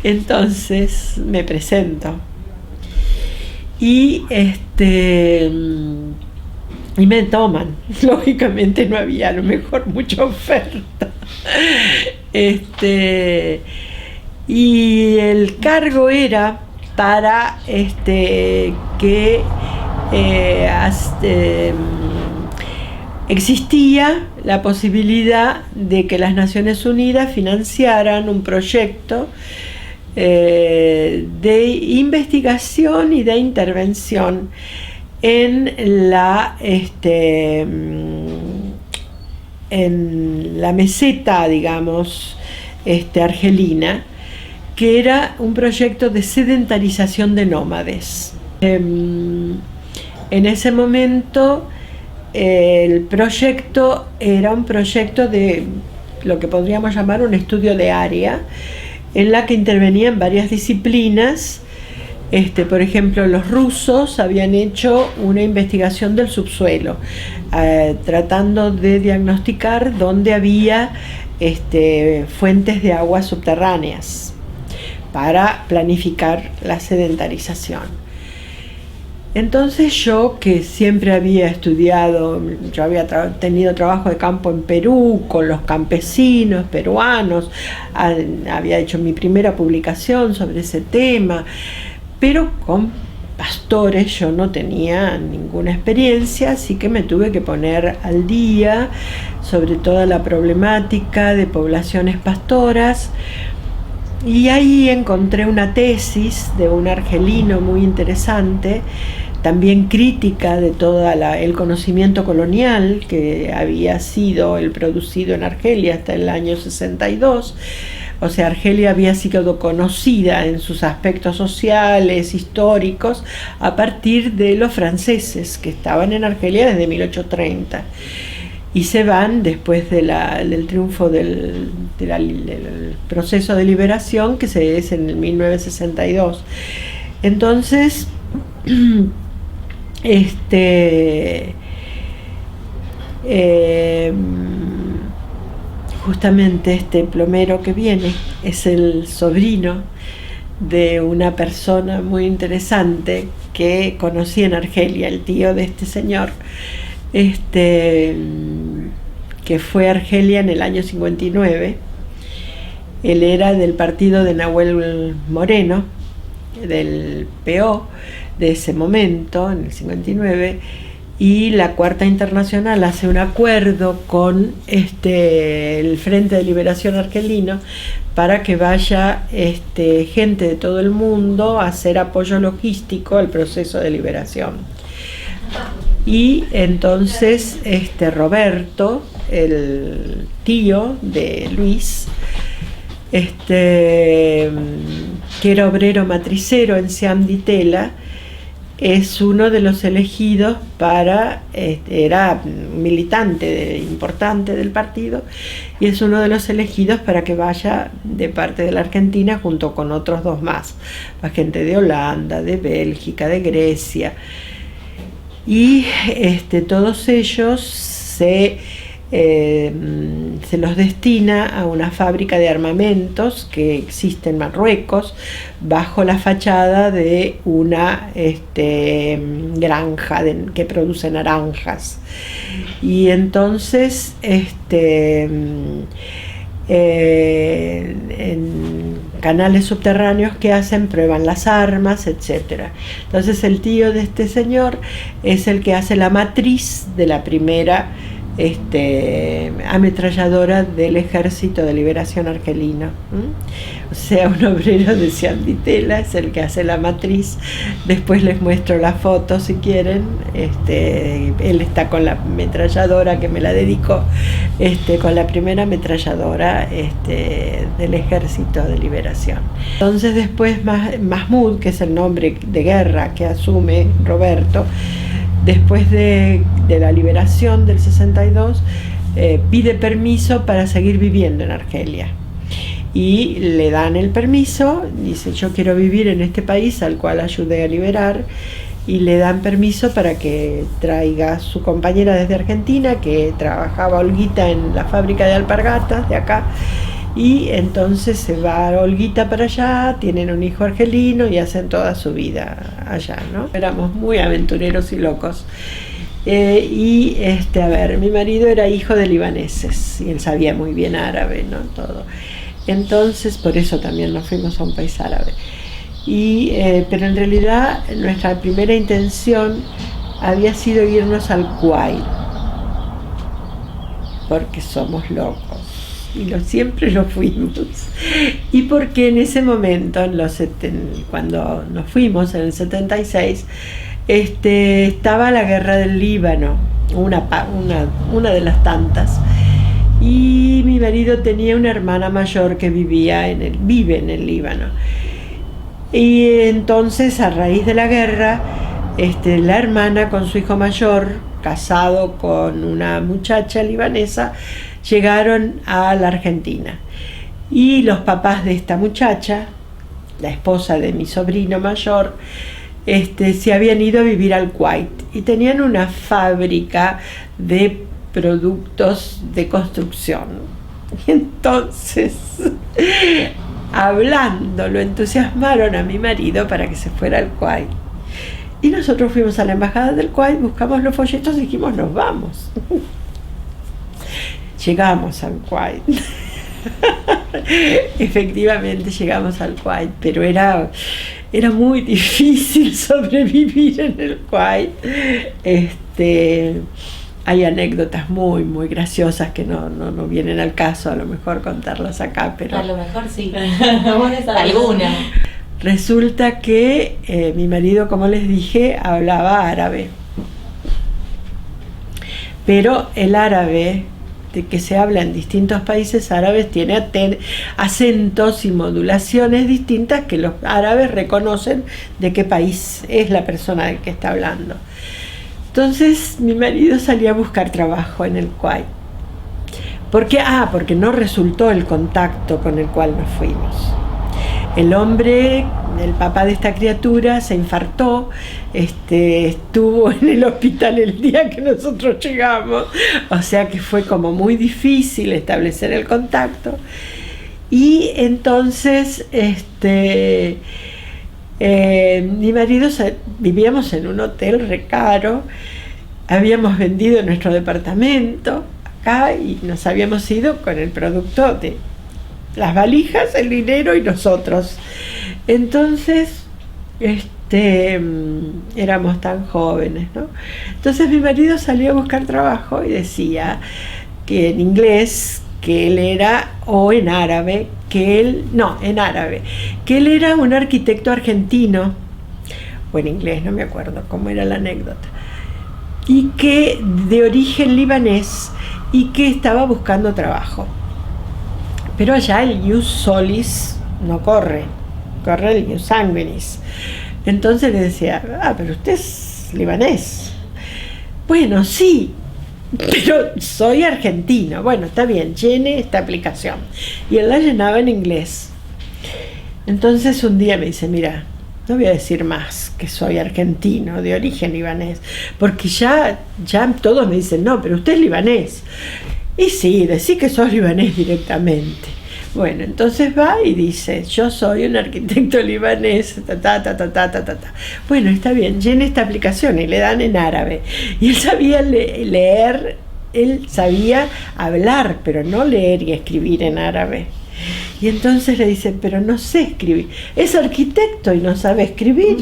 Entonces me presento. Y me toman. Lógicamente no había a lo mejor mucha oferta. Y el cargo era para que existía la posibilidad de que las Naciones Unidas financiaran un proyecto de investigación y de intervención en la meseta, digamos, argelina, que era un proyecto de sedentarización de nómades. En ese momento el proyecto era un proyecto de lo que podríamos llamar un estudio de área, en la que intervenían varias disciplinas. Por ejemplo, los rusos habían hecho una investigación del subsuelo, tratando de diagnosticar dónde había fuentes de aguas subterráneas para planificar la sedentarización. Entonces yo, que siempre había estudiado, yo había tenido trabajo de campo en Perú con los campesinos peruanos, había hecho mi primera publicación sobre ese tema, pero con pastores yo no tenía ninguna experiencia, así que me tuve que poner al día sobre toda la problemática de poblaciones pastoras. Y ahí encontré una tesis de un argelino muy interesante, también crítica de todo el conocimiento colonial que había sido el producido en Argelia hasta el año 62. O sea, Argelia había sido conocida en sus aspectos sociales, históricos, a partir de los franceses que estaban en Argelia desde 1830. Y se van después del triunfo del proceso de liberación, que es en el 1962. Entonces, justamente este plomero que viene es el sobrino de una persona muy interesante que conocí en Argelia, el tío de este señor, que fue a Argelia en el año 59. Él era del partido de Nahuel Moreno, del PO de ese momento, en el 59, y la Cuarta Internacional hace un acuerdo con el Frente de Liberación Argelino para que vaya gente de todo el mundo a hacer apoyo logístico al proceso de liberación. Y entonces Roberto, el tío de Luis, que era obrero matricero en Siam Di Tella, es uno de los elegidos era militante importante del partido, y es uno de los elegidos para que vaya de parte de la Argentina junto con otros 2 más, la gente de Holanda, de Bélgica, de Grecia, y todos ellos se los destina a una fábrica de armamentos que existe en Marruecos bajo la fachada de una granja que produce naranjas. Y entonces en canales subterráneos que hacen, prueban las armas, etc. Entonces el tío de este señor es el que hace la matriz de la primera ametralladora del Ejército de Liberación Argelino. O sea, un obrero de Cialditela es el que hace la matriz. Después les muestro las fotos si quieren. Él está con la ametralladora que me la dedicó, con la primera ametralladora del Ejército de Liberación. Entonces después Mahmoud, que es el nombre de guerra que asume Roberto, después de la liberación del 62, pide permiso para seguir viviendo en Argelia. Y le dan el permiso, dice: yo quiero vivir en este país al cual ayudé a liberar, y le dan permiso para que traiga a su compañera desde Argentina, que trabajaba Olguita en la fábrica de alpargatas de acá, y entonces se va Olguita para allá, tienen un hijo argelino y hacen toda su vida allá, ¿no? Éramos muy aventureros y locos. Mi marido era hijo de libaneses y él sabía muy bien árabe, ¿no? Todo. Entonces, por eso también nos fuimos a un país árabe. Pero en realidad nuestra primera intención había sido irnos al Kuwait, porque somos locos. Y siempre lo fuimos. Y porque en ese momento, cuando nos fuimos en el 76, estaba la guerra del Líbano, una de las tantas. Y mi marido tenía una hermana mayor que vive en el Líbano. Y entonces, a raíz de la guerra, la hermana con su hijo mayor, casado con una muchacha libanesa, llegaron a la Argentina. Y los papás de esta muchacha, la esposa de mi sobrino mayor, se habían ido a vivir al Kuwait y tenían una fábrica de productos de construcción. Y entonces, hablando, lo entusiasmaron a mi marido para que se fuera al Kuwait. Y nosotros fuimos a la embajada del Kuwait, buscamos los folletos y dijimos: nos vamos. Llegamos al Kuwait. Efectivamente llegamos al Kuwait, pero era muy difícil sobrevivir en el Kuwait. Hay anécdotas muy, muy graciosas que no vienen al caso, a lo mejor contarlas acá, pero A lo mejor sí. Alguna. resulta que mi marido, como les dije, hablaba árabe. Pero el árabe que se habla en distintos países árabes tiene acentos y modulaciones distintas que los árabes reconocen de qué país es la persona del que está hablando. Entonces mi marido salía a buscar trabajo en el Kuwait. Porque no resultó el contacto con el cual nos fuimos. El hombre, el papá de esta criatura, se infartó, estuvo en el hospital el día que nosotros llegamos, o sea que fue como muy difícil establecer el contacto. Y entonces mi marido, vivíamos en un hotel re caro, habíamos vendido nuestro departamento acá y nos habíamos ido con el producto de las valijas, el dinero y nosotros. Entonces, éramos tan jóvenes, ¿no? Entonces mi marido salió a buscar trabajo y decía que en inglés, que él era, o en árabe, en árabe, que él era un arquitecto argentino, o en inglés, no me acuerdo cómo era la anécdota, y que de origen libanés y que estaba buscando trabajo. Pero allá el ius solis no corre el ius sanguinis. Entonces le decía: pero usted es libanés. Bueno, sí, pero soy argentino. Bueno, está bien, llene esta aplicación. Y él la llenaba en inglés. Entonces un día me dice: mira, no voy a decir más que soy argentino de origen libanés, porque ya todos me dicen: no, pero usted es libanés. Y sí, decí que sos libanés directamente. Bueno, entonces va y dice: yo soy un arquitecto libanés, Bueno, está bien, llene esta aplicación, y le dan en árabe. Y él sabía leer él sabía hablar, pero no leer y escribir en árabe. Y entonces le dice, pero no sé escribir. Es arquitecto y no sabe escribir.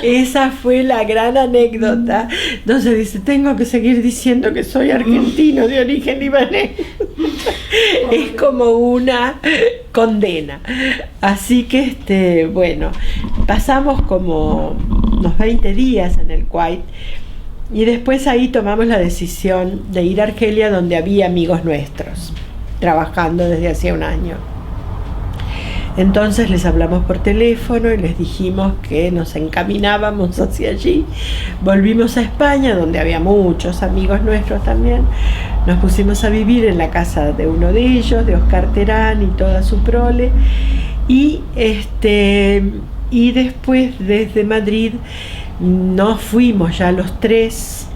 Esa fue la gran anécdota. Entonces dice, tengo que seguir diciendo que soy argentino de origen libanés. Es como una condena. Así que, bueno, pasamos como unos 20 días en el Kuwait. Y después ahí tomamos la decisión de ir a Argelia, donde había amigos nuestros, trabajando desde hacía un año. Entonces les hablamos por teléfono y les dijimos que nos encaminábamos hacia allí. Volvimos a España, donde había muchos amigos nuestros también. Nos pusimos a vivir en la casa de uno de ellos, de Oscar Terán y toda su prole. Y después desde Madrid nos fuimos ya los tres,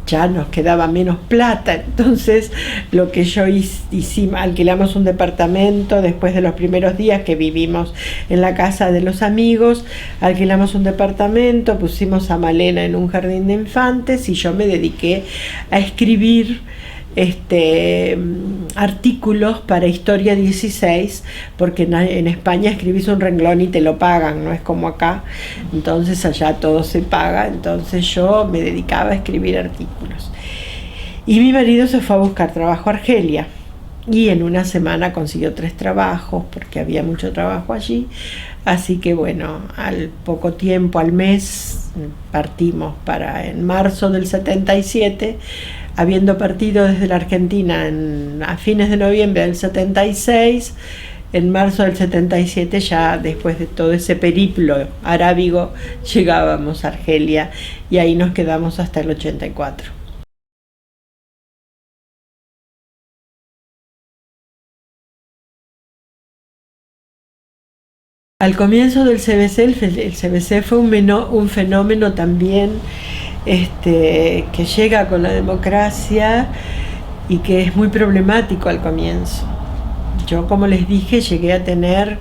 ya nos quedaba menos plata, entonces lo que yo hicimos, alquilamos un departamento después de los primeros días que vivimos en la casa de los amigos, alquilamos un departamento, pusimos a Malena en un jardín de infantes y yo me dediqué a escribir artículos para Historia 16, porque en España escribís un renglón y te lo pagan, no es como acá, entonces allá todo se paga. Entonces yo me dedicaba a escribir artículos y mi marido se fue a buscar trabajo a Argelia y en una semana consiguió 3 trabajos porque había mucho trabajo allí. Así que bueno, al poco tiempo, al mes, partimos en marzo del 77, habiendo partido desde la Argentina a fines de noviembre del 76, en marzo del 77, ya después de todo ese periplo arábigo, llegábamos a Argelia y ahí nos quedamos hasta el 84. Al comienzo del CBC, el CBC fue un fenómeno también que llega con la democracia y que es muy problemático al comienzo. Yo, como les dije, llegué a tener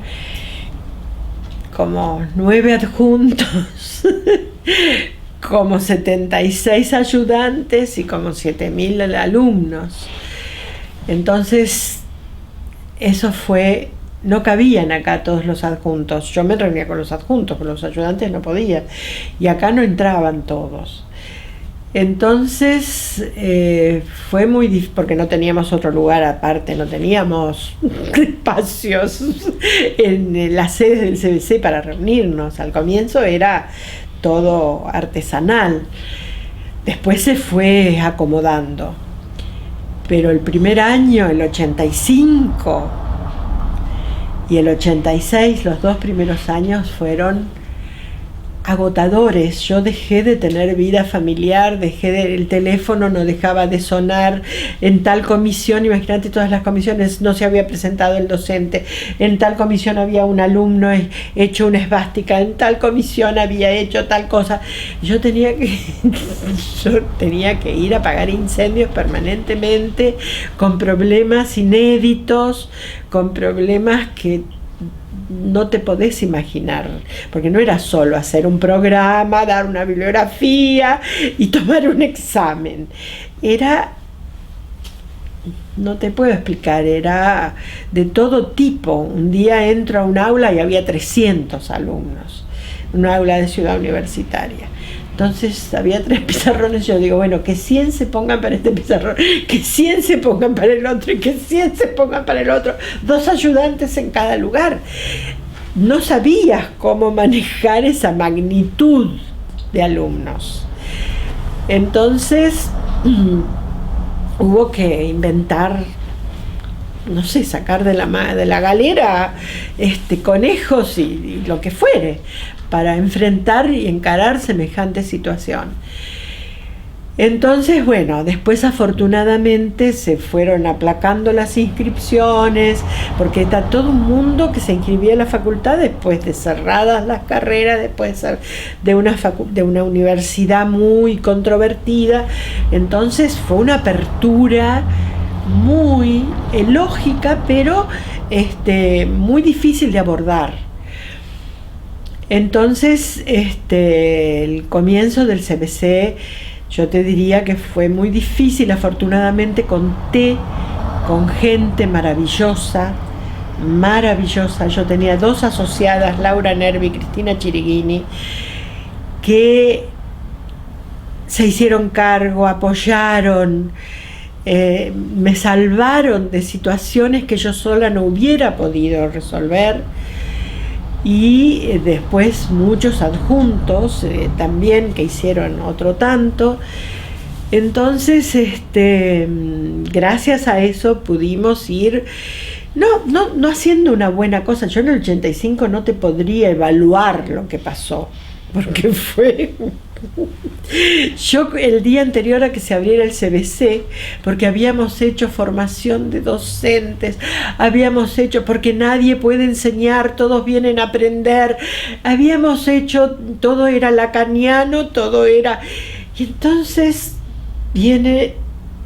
como 9 adjuntos, como 76 ayudantes y como 7.000 alumnos. Entonces, eso fue... No cabían acá todos los adjuntos. Yo me reunía con los adjuntos, con los ayudantes no podía. Y acá no entraban todos. Entonces fue muy difícil, porque no teníamos otro lugar aparte, no teníamos espacios en las sedes del CBC para reunirnos. Al comienzo era todo artesanal. Después se fue acomodando. Pero el primer año, el 85... y el 86, los 2 primeros años fueron agotadores. Yo dejé de tener vida familiar, el teléfono no dejaba de sonar en tal comisión. Imagínate, todas las comisiones, no se había presentado el docente, en tal comisión había un alumno hecho una esvástica, en tal comisión había hecho tal cosa. Yo tenía que ir a apagar incendios permanentemente, con problemas inéditos, con problemas que no te podés imaginar, porque no era solo hacer un programa, dar una bibliografía y tomar un examen. No te puedo explicar, era de todo tipo. Un día entro a un aula y había 300 alumnos, un aula de Ciudad Universitaria. Entonces había 3 pizarrones. Yo digo, bueno, que 100 se pongan para este pizarrón, que 100 se pongan para el otro y que 100 se pongan para el otro. 2 ayudantes en cada lugar. No sabías cómo manejar esa magnitud de alumnos. Entonces hubo que inventar, no sé, sacar de la galera conejos y lo que fuere, para enfrentar y encarar semejante situación. Entonces, bueno, después afortunadamente se fueron aplacando las inscripciones, porque está todo un mundo que se inscribía en la facultad después de cerradas las carreras, después de una universidad muy controvertida. Entonces fue una apertura muy lógica, pero muy difícil de abordar. Entonces, el comienzo del CBC, yo te diría que fue muy difícil. Afortunadamente conté con gente maravillosa, maravillosa. Yo tenía 2 asociadas, Laura Nervi y Cristina Chirighini, que se hicieron cargo, apoyaron, me salvaron de situaciones que yo sola no hubiera podido resolver. Y después muchos adjuntos también que hicieron otro tanto. Entonces, gracias a eso pudimos ir, no haciendo una buena cosa. Yo en el 85 no te podría evaluar lo que pasó, porque fue... Yo el día anterior a que se abriera el CBC, porque habíamos hecho formación de docentes, habíamos hecho, porque nadie puede enseñar, todos vienen a aprender, habíamos hecho, todo era lacaniano, todo era... Y entonces viene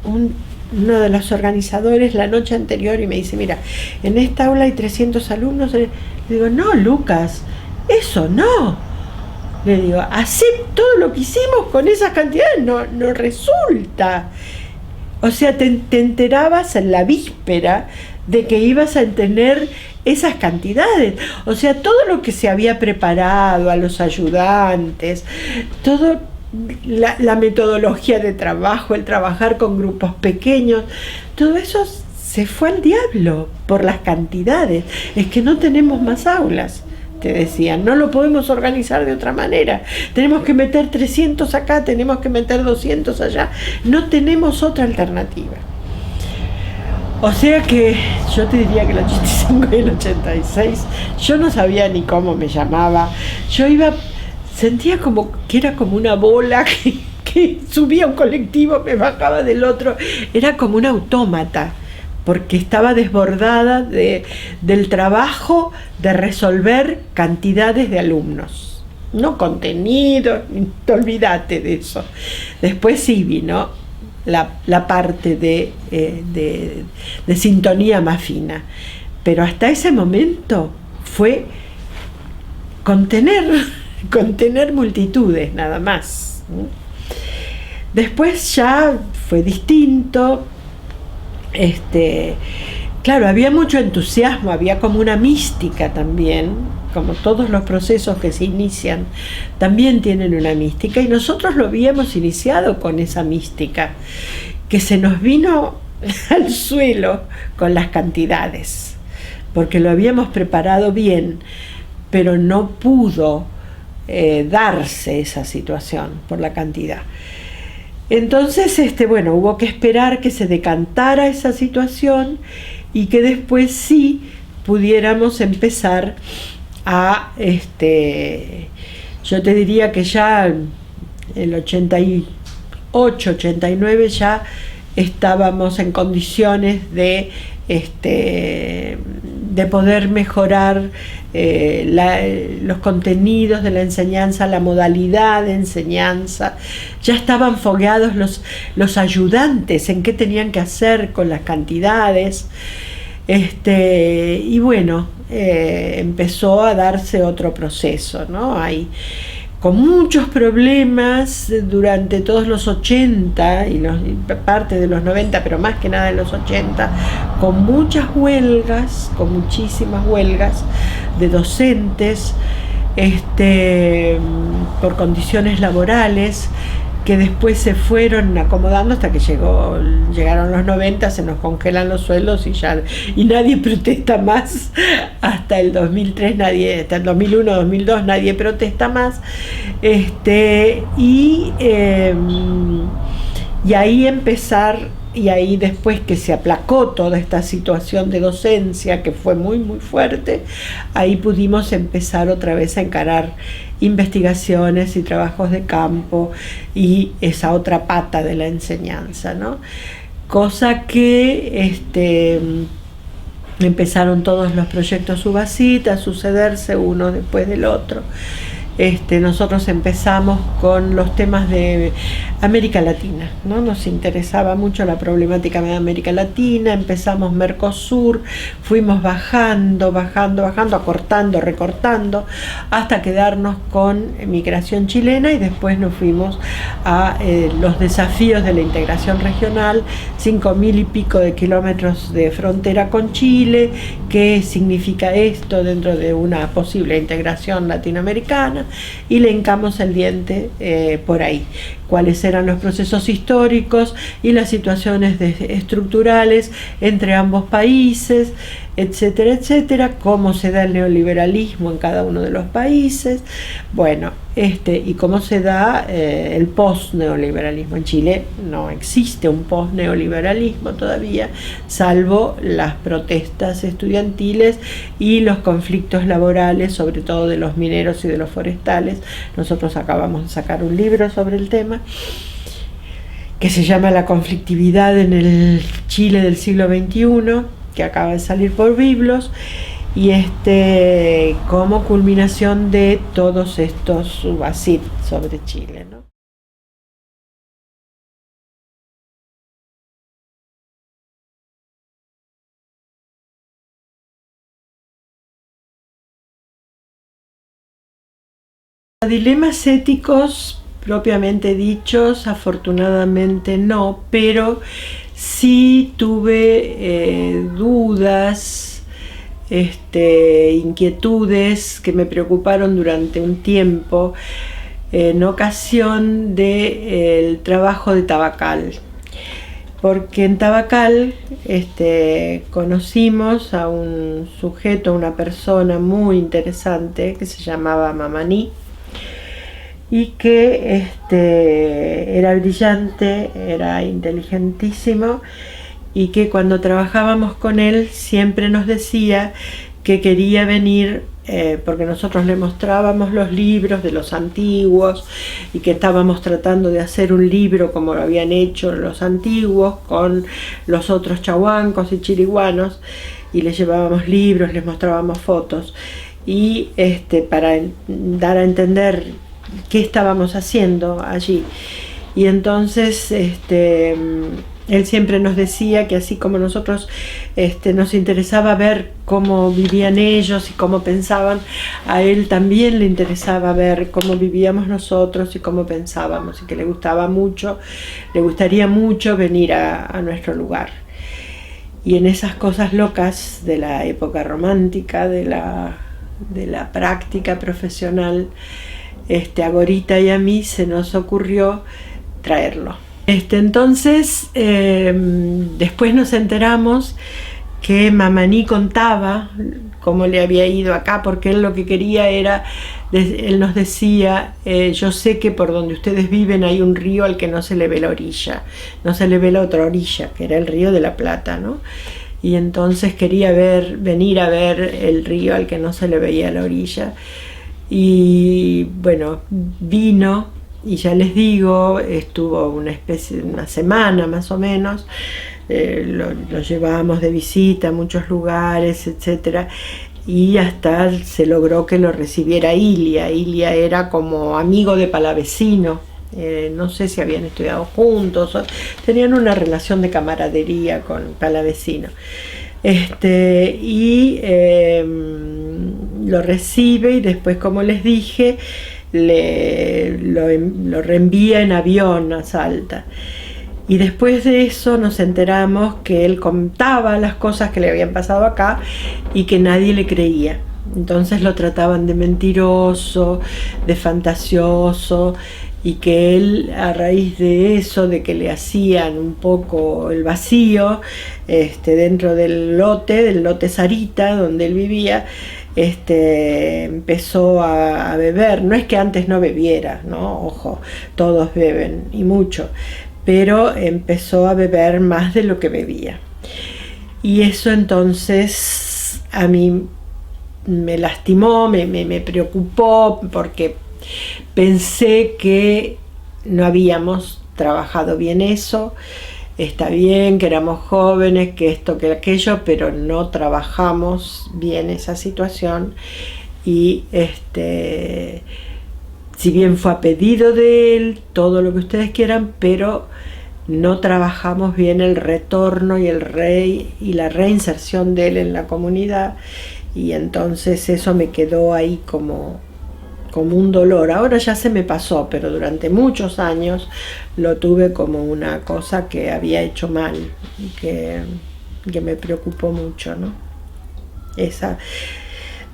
uno de los organizadores la noche anterior y me dice, mira, en esta aula hay 300 alumnos. Le digo, no, Lucas, eso no. Le digo, así todo lo que hicimos con esas cantidades no resulta. O sea, te enterabas en la víspera de que ibas a tener esas cantidades. O sea, todo lo que se había preparado a los ayudantes, todo la metodología de trabajo, el trabajar con grupos pequeños, todo eso se fue al diablo por las cantidades. Es que no tenemos más aulas. Te decían, no lo podemos organizar de otra manera, tenemos que meter 300 acá, tenemos que meter 200 allá, no tenemos otra alternativa. O sea que yo te diría que el 85 y el 86 yo no sabía ni cómo me llamaba. Yo sentía como que era como una bola que subía a un colectivo, me bajaba del otro, era como un autómata, porque estaba desbordada del trabajo de resolver cantidades de alumnos, no contenido, olvídate de eso. Después sí vino la parte de sintonía más fina, pero hasta ese momento fue contener multitudes nada más. Después ya fue distinto. Claro, había mucho entusiasmo, había como una mística también, como todos los procesos que se inician también tienen una mística, y nosotros lo habíamos iniciado con esa mística, que se nos vino al suelo con las cantidades, porque lo habíamos preparado bien, pero no pudo darse esa situación por la cantidad. Entonces, bueno, hubo que esperar que se decantara esa situación y que después sí pudiéramos empezar a, yo te diría que ya el 88, 89 ya estábamos en condiciones de poder mejorar los contenidos de la enseñanza, la modalidad de enseñanza. Ya estaban fogueados los ayudantes en qué tenían que hacer con las cantidades. Y bueno, empezó a darse otro proceso, ¿no? Con muchos problemas durante todos los 80 y parte de los 90, pero más que nada en los 80, con muchas huelgas, con muchísimas huelgas de docentes, por condiciones laborales, que después se fueron acomodando hasta que llegaron los 90, se nos congelan los sueldos y nadie protesta más. Hasta el 2003 hasta el 2001, 2002 nadie protesta más. Y ahí después que se aplacó toda esta situación de docencia, que fue muy muy fuerte, ahí pudimos empezar otra vez a encarar investigaciones y trabajos de campo y esa otra pata de la enseñanza, ¿no? Cosa que empezaron todos los proyectos Ubacita a sucederse uno después del otro, nosotros empezamos con los temas de América Latina, ¿no? Nos interesaba mucho la problemática de América Latina, empezamos Mercosur, fuimos bajando, acortando, recortando, hasta quedarnos con migración chilena, y después nos fuimos a los desafíos de la integración regional, 5.000 y pico de kilómetros de frontera con Chile, qué significa esto dentro de una posible integración latinoamericana, y le hincamos el diente por ahí, cuáles eran los procesos históricos y las situaciones estructurales entre ambos países, etcétera, etcétera, cómo se da el neoliberalismo en cada uno de los países, bueno, y cómo se da el post-neoliberalismo. En Chile no existe un post-neoliberalismo todavía, salvo las protestas estudiantiles y los conflictos laborales, sobre todo de los mineros y de los forestales. Nosotros acabamos de sacar un libro sobre el tema, que se llama La conflictividad en el Chile del siglo XXI, que acaba de salir por Biblos, y como culminación de todos estos subasir sobre Chile, ¿no? Dilemas éticos propiamente dichos, afortunadamente no, pero sí tuve dudas, inquietudes que me preocuparon durante un tiempo en ocasión del trabajo de Tabacal, porque en Tabacal conocimos a un sujeto, una persona muy interesante que se llamaba Mamaní, y que era brillante, era inteligentísimo, y que cuando trabajábamos con él siempre nos decía que quería venir, porque nosotros le mostrábamos los libros de los antiguos y que estábamos tratando de hacer un libro como lo habían hecho los antiguos con los otros chahuancos y chiriguanos, y les llevábamos libros, les mostrábamos fotos, y para dar a entender qué estábamos haciendo allí. Y entonces él siempre nos decía que así como nosotros nos interesaba ver cómo vivían ellos y cómo pensaban, a él también le interesaba ver cómo vivíamos nosotros y cómo pensábamos, y que le gustaría mucho venir a nuestro lugar. Y en esas cosas locas de la época romántica, de la práctica profesional, a Gorita y a mí se nos ocurrió traerlo. Entonces, después nos enteramos que Mamaní contaba cómo le había ido acá, porque él lo que quería era, él nos decía, yo sé que por donde ustedes viven hay un río al que no se le ve la orilla, no se le ve la otra orilla, que era el río de la Plata, ¿no? Y entonces quería venir a ver el río al que no se le veía la orilla. Y bueno, vino, y ya les digo, estuvo una semana más o menos, lo llevábamos de visita a muchos lugares, etcétera, y hasta se logró que lo recibiera Ilia. Ilia era como amigo de Palavecino, no sé si habían estudiado juntos, tenían una relación de camaradería con Palavecino. Lo recibe, y después, como les dije, lo reenvía en avión a Salta. Y después de eso nos enteramos que él contaba las cosas que le habían pasado acá y que nadie le creía. Entonces lo trataban de mentiroso, de fantasioso, y que él, a raíz de eso, de que le hacían un poco el vacío dentro del lote Sarita, donde él vivía, empezó a beber. No es que antes no bebiera, ¿no? Ojo, todos beben, y mucho, pero empezó a beber más de lo que bebía. Y eso entonces a mí me lastimó, me preocupó, porque pensé que no habíamos trabajado bien eso. Está bien que éramos jóvenes, que esto, que aquello, pero no trabajamos bien esa situación. Y si bien fue a pedido de él, todo lo que ustedes quieran, pero no trabajamos bien el retorno y la reinserción de él en la comunidad, y entonces eso me quedó ahí como un dolor. Ahora ya se me pasó, pero durante muchos años lo tuve como una cosa que había hecho mal y que me preocupó mucho, ¿no?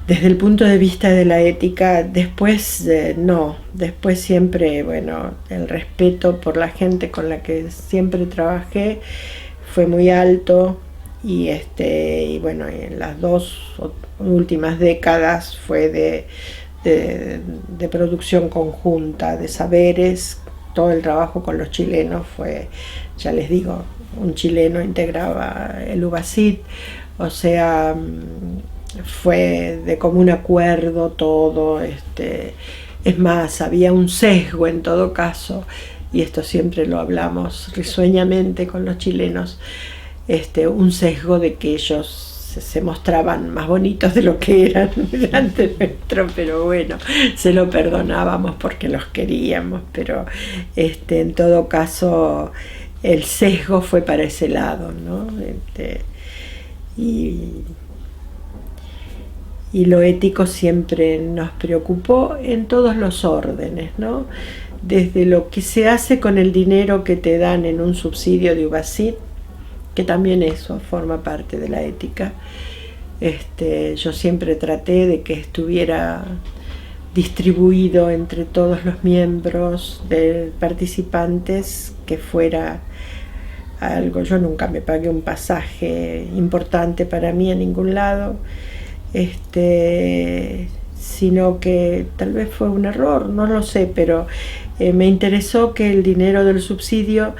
Desde el punto de vista de la ética, después después siempre, bueno, el respeto por la gente con la que siempre trabajé fue muy alto, y bueno, en las 2 últimas décadas fue de producción conjunta de saberes. Todo el trabajo con los chilenos fue, ya les digo, un chileno integraba el UBASIT, o sea, fue de común acuerdo todo. Es más, había un sesgo en todo caso, y esto siempre lo hablamos risueñamente con los chilenos, un sesgo de que ellos se mostraban más bonitos de lo que eran delante nuestro, pero bueno, se lo perdonábamos porque los queríamos, pero en todo caso el sesgo fue para ese lado, ¿no? Y lo ético siempre nos preocupó en todos los órdenes, ¿no? Desde lo que se hace con el dinero que te dan en un subsidio de UBASIT, que también eso forma parte de la ética. Yo siempre traté de que estuviera distribuido entre todos los miembros participantes, que fuera algo. Yo nunca me pagué un pasaje importante para mí a ningún lado, sino que tal vez fue un error, no lo sé, pero me interesó que el dinero del subsidio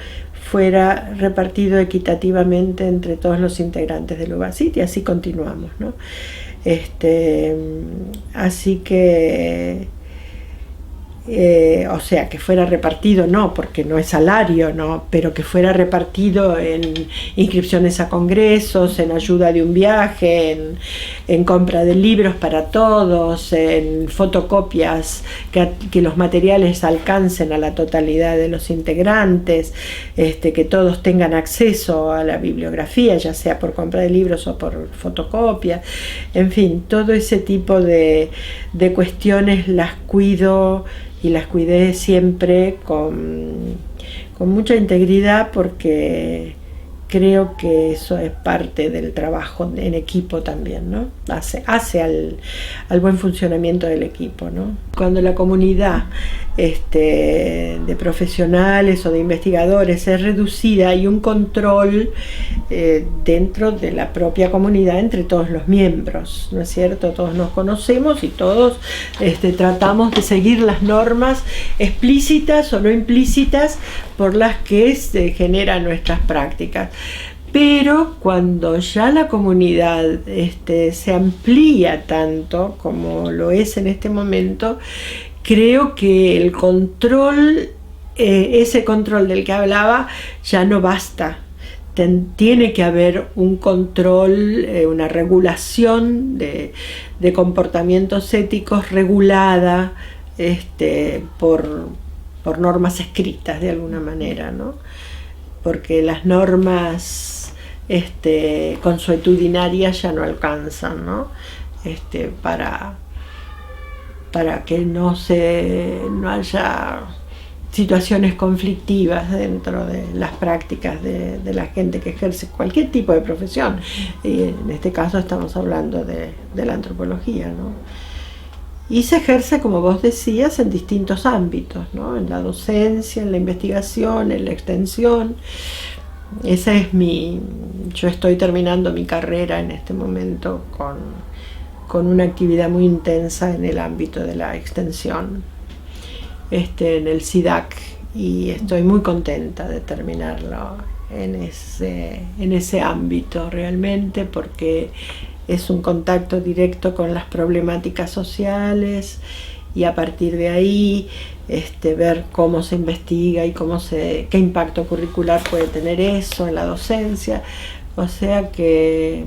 fuera repartido equitativamente entre todos los integrantes del UBASIT, y así continuamos, ¿no? Así que o sea, que fuera repartido, no, porque no es salario, no, pero que fuera repartido en inscripciones a congresos, en ayuda de un viaje, en compra de libros para todos, en fotocopias, que los materiales alcancen a la totalidad de los integrantes, que todos tengan acceso a la bibliografía, ya sea por compra de libros o por fotocopia, en fin, todo ese tipo de cuestiones las cuido, y las cuidé siempre con mucha integridad, porque creo que eso es parte del trabajo en equipo también, ¿no? Hace al buen funcionamiento del equipo, ¿no? Cuando la comunidad de profesionales o de investigadores es reducida, hay un control dentro de la propia comunidad entre todos los miembros, ¿no es cierto? Todos nos conocemos y todos tratamos de seguir las normas explícitas o no implícitas por las que se generan nuestras prácticas. Pero cuando ya la comunidad se amplía tanto como lo es en este momento, creo que el control, ese control del que hablaba, ya no basta. Tiene que haber un control, una regulación de comportamientos éticos regulada por normas escritas de alguna manera, ¿no? Porque las normas consuetudinarias ya no alcanzan, ¿no? Para que no haya situaciones conflictivas dentro de las prácticas de la gente que ejerce cualquier tipo de profesión. Y en este caso estamos hablando de la antropología, ¿no? Y se ejerce, como vos decías, en distintos ámbitos, ¿no? En la docencia, en la investigación, en la extensión. Yo estoy terminando mi carrera en este momento con una actividad muy intensa en el ámbito de la extensión, en el SIDAC, y estoy muy contenta de terminarlo en ese ámbito realmente, porque es un contacto directo con las problemáticas sociales, y a partir de ahí ver cómo se investiga y qué impacto curricular puede tener eso en la docencia. O sea que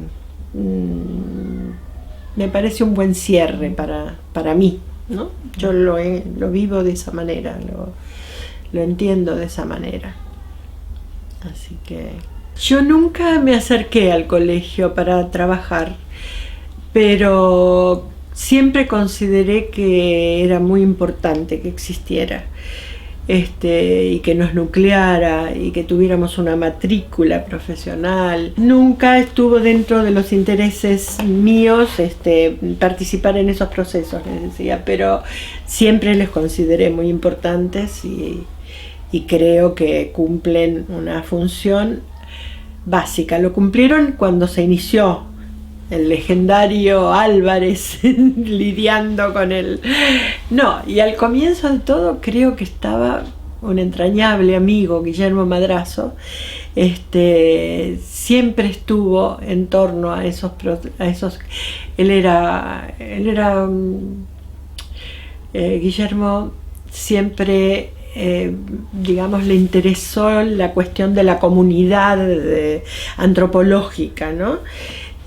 me parece un buen cierre para mí. ¿no? Yo lo vivo de esa manera, lo entiendo de esa manera. Así que yo nunca me acerqué al colegio para trabajar, pero siempre consideré que era muy importante que existiera, y que nos nucleara y que tuviéramos una matrícula profesional. Nunca estuvo dentro de los intereses míos participar en esos procesos, les decía, pero siempre les consideré muy importantes y creo que cumplen una función básica. Lo cumplieron cuando se inició el legendario Álvarez lidiando con él. No, y al comienzo de todo creo que estaba un entrañable amigo, Guillermo Madrazo, siempre estuvo en torno a esos Guillermo siempre digamos, le interesó la cuestión de la comunidad antropológica, ¿no?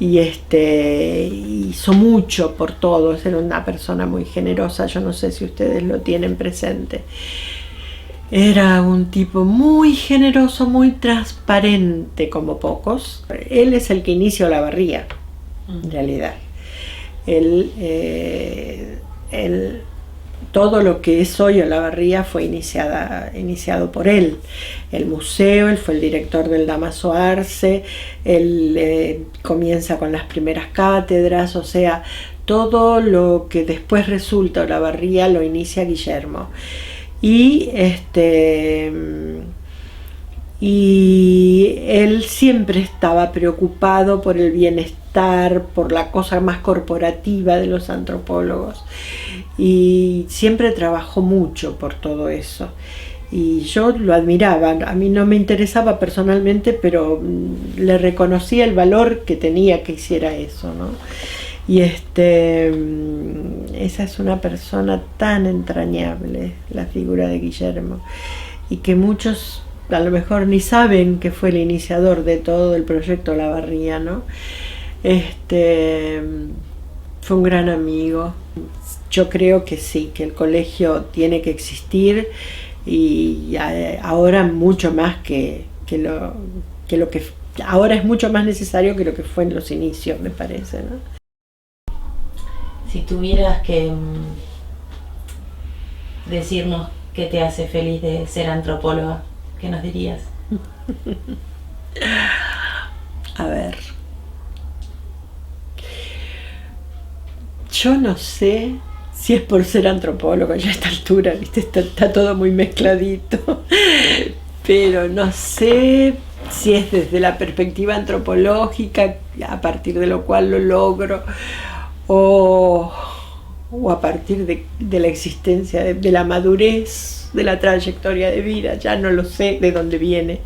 Y hizo mucho por todos, era una persona muy generosa, yo no sé si ustedes lo tienen presente. Era un tipo muy generoso, muy transparente como pocos. Él es el que inició Olavarría, en realidad. Todo lo que es hoy Olavarría fue iniciado por él. El museo, él fue el director del Damaso Arce, él comienza con las primeras cátedras, o sea, todo lo que después resulta Olavarría lo inicia Guillermo. Y él siempre estaba preocupado por el bienestar, por la cosa más corporativa de los antropólogos, y siempre trabajó mucho por todo eso. Y yo lo admiraba, a mí no me interesaba personalmente, pero le reconocía el valor que tenía que hiciera eso, ¿no? Y esa es una persona tan entrañable, la figura de Guillermo, y que muchos a lo mejor ni saben que fue el iniciador de todo el proyecto Olavarría, ¿no? Fue un gran amigo. Yo creo que sí, que el colegio tiene que existir, y ahora mucho más que lo que ahora es mucho más necesario que lo que fue en los inicios, me parece, ¿no? Si tuvieras que decirnos qué te hace feliz de ser antropóloga, ¿qué nos dirías? A ver, yo no sé si es por ser antropólogo ya a esta altura, ¿viste? Está todo muy mezcladito, pero no sé si es desde la perspectiva antropológica, a partir de lo cual lo logro, o a partir de la existencia, de la madurez, de la trayectoria de vida, ya no lo sé de dónde viene,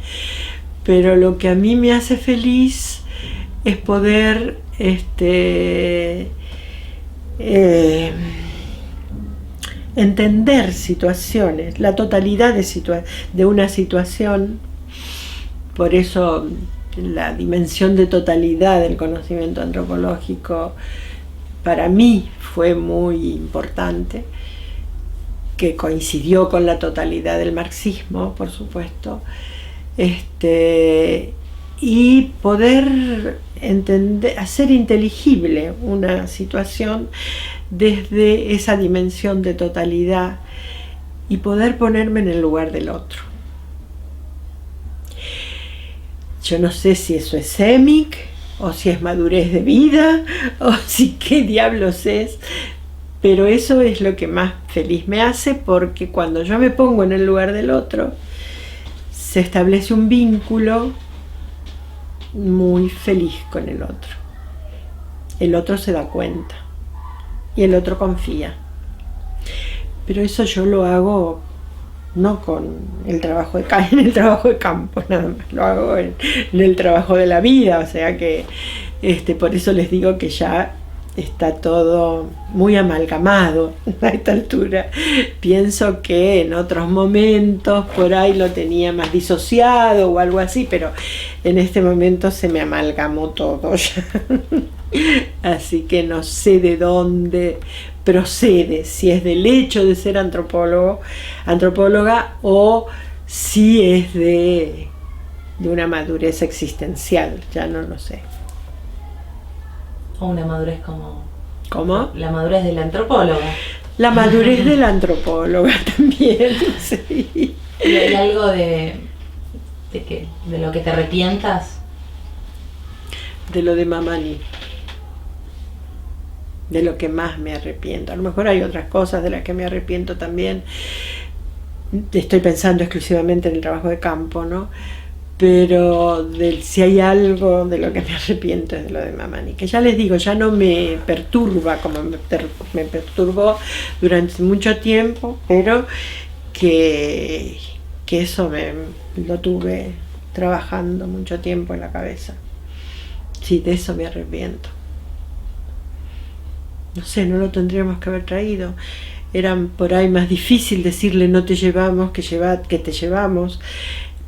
pero lo que a mí me hace feliz es poder entender situaciones, la totalidad de una situación. Por eso la dimensión de totalidad del conocimiento antropológico para mí fue muy importante, que coincidió con la totalidad del marxismo, por supuesto, y poder entender, hacer inteligible una situación desde esa dimensión de totalidad y poder ponerme en el lugar del otro. Yo no sé si eso es sémic, o si es madurez de vida, o si qué diablos es, pero eso es lo que más feliz me hace, porque cuando yo me pongo en el lugar del otro, se establece un vínculo muy feliz con el otro. El otro se da cuenta y el otro confía. Pero eso yo lo hago no con el trabajo en el trabajo de campo, nada más, lo hago en el trabajo de la vida, o sea que por eso les digo que ya está todo muy amalgamado a esta altura. Pienso que en otros momentos por ahí lo tenía más disociado o algo así, pero en este momento se me amalgamó todo ya. Así que no sé de dónde procede, si es del hecho de ser antropóloga o si es de una madurez existencial, ya no lo sé. O una madurez como... ¿Cómo? La madurez del antropólogo. La madurez de la antropóloga también, sí. ¿Y hay algo de lo que te arrepientas? De lo de Mamani. De lo que más me arrepiento. A lo mejor hay otras cosas de las que me arrepiento también. Estoy pensando exclusivamente en el trabajo de campo, ¿no? Pero si hay algo de lo que me arrepiento es de lo de Mamani, que ya les digo, ya no me perturba como me perturbó durante mucho tiempo, pero que eso lo tuve trabajando mucho tiempo en la cabeza. Sí, de eso me arrepiento. No sé, no lo tendríamos que haber traído. Era por ahí más difícil decirle no te llevamos que te llevamos,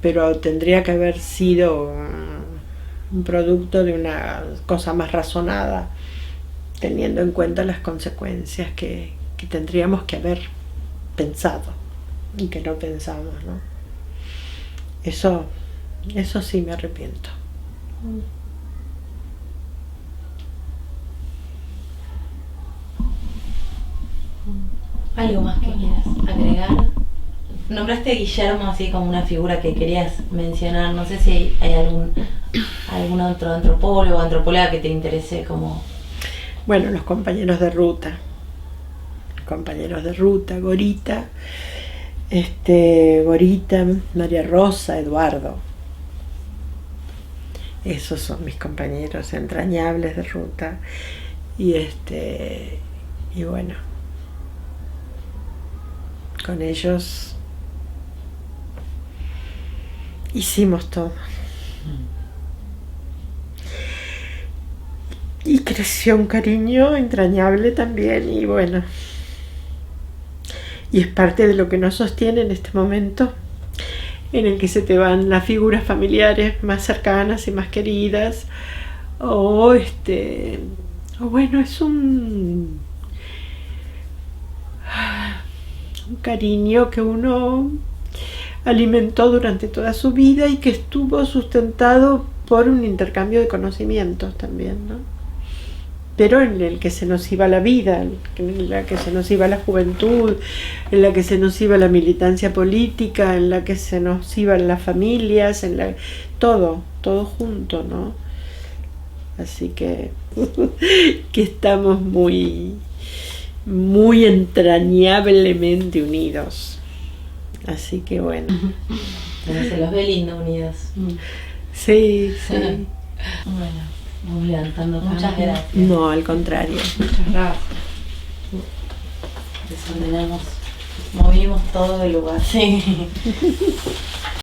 pero tendría que haber sido un producto de una cosa más razonada, teniendo en cuenta las consecuencias que tendríamos que haber pensado y que no pensamos, ¿no? Eso sí me arrepiento. ¿Algo más que quieras agregar? Nombraste a Guillermo así como una figura que querías mencionar. No sé si hay algún otro antropólogo o antropóloga que te interese como... Bueno, los compañeros de ruta. Gorita, Gorita, María Rosa, Eduardo. Esos son mis compañeros entrañables de ruta. Y bueno, con ellos hicimos todo. Y creció un cariño entrañable también, y bueno, y es parte de lo que nos sostiene en este momento en el que se te van las figuras familiares más cercanas y más queridas, o bueno, es un cariño que uno alimentó durante toda su vida y que estuvo sustentado por un intercambio de conocimientos también, ¿no? Pero en el que se nos iba la vida, en la que se nos iba la juventud, en la que se nos iba la militancia política, en la que se nos iban las familias, todo junto, ¿no? Así que estamos muy, muy entrañablemente unidos. Así que bueno. Se los ve lindo unidos. Sí. Bueno, vamos levantando. Muchas gracias. No, al contrario. Muchas gracias. Desordenamos, movimos todo el lugar. Sí.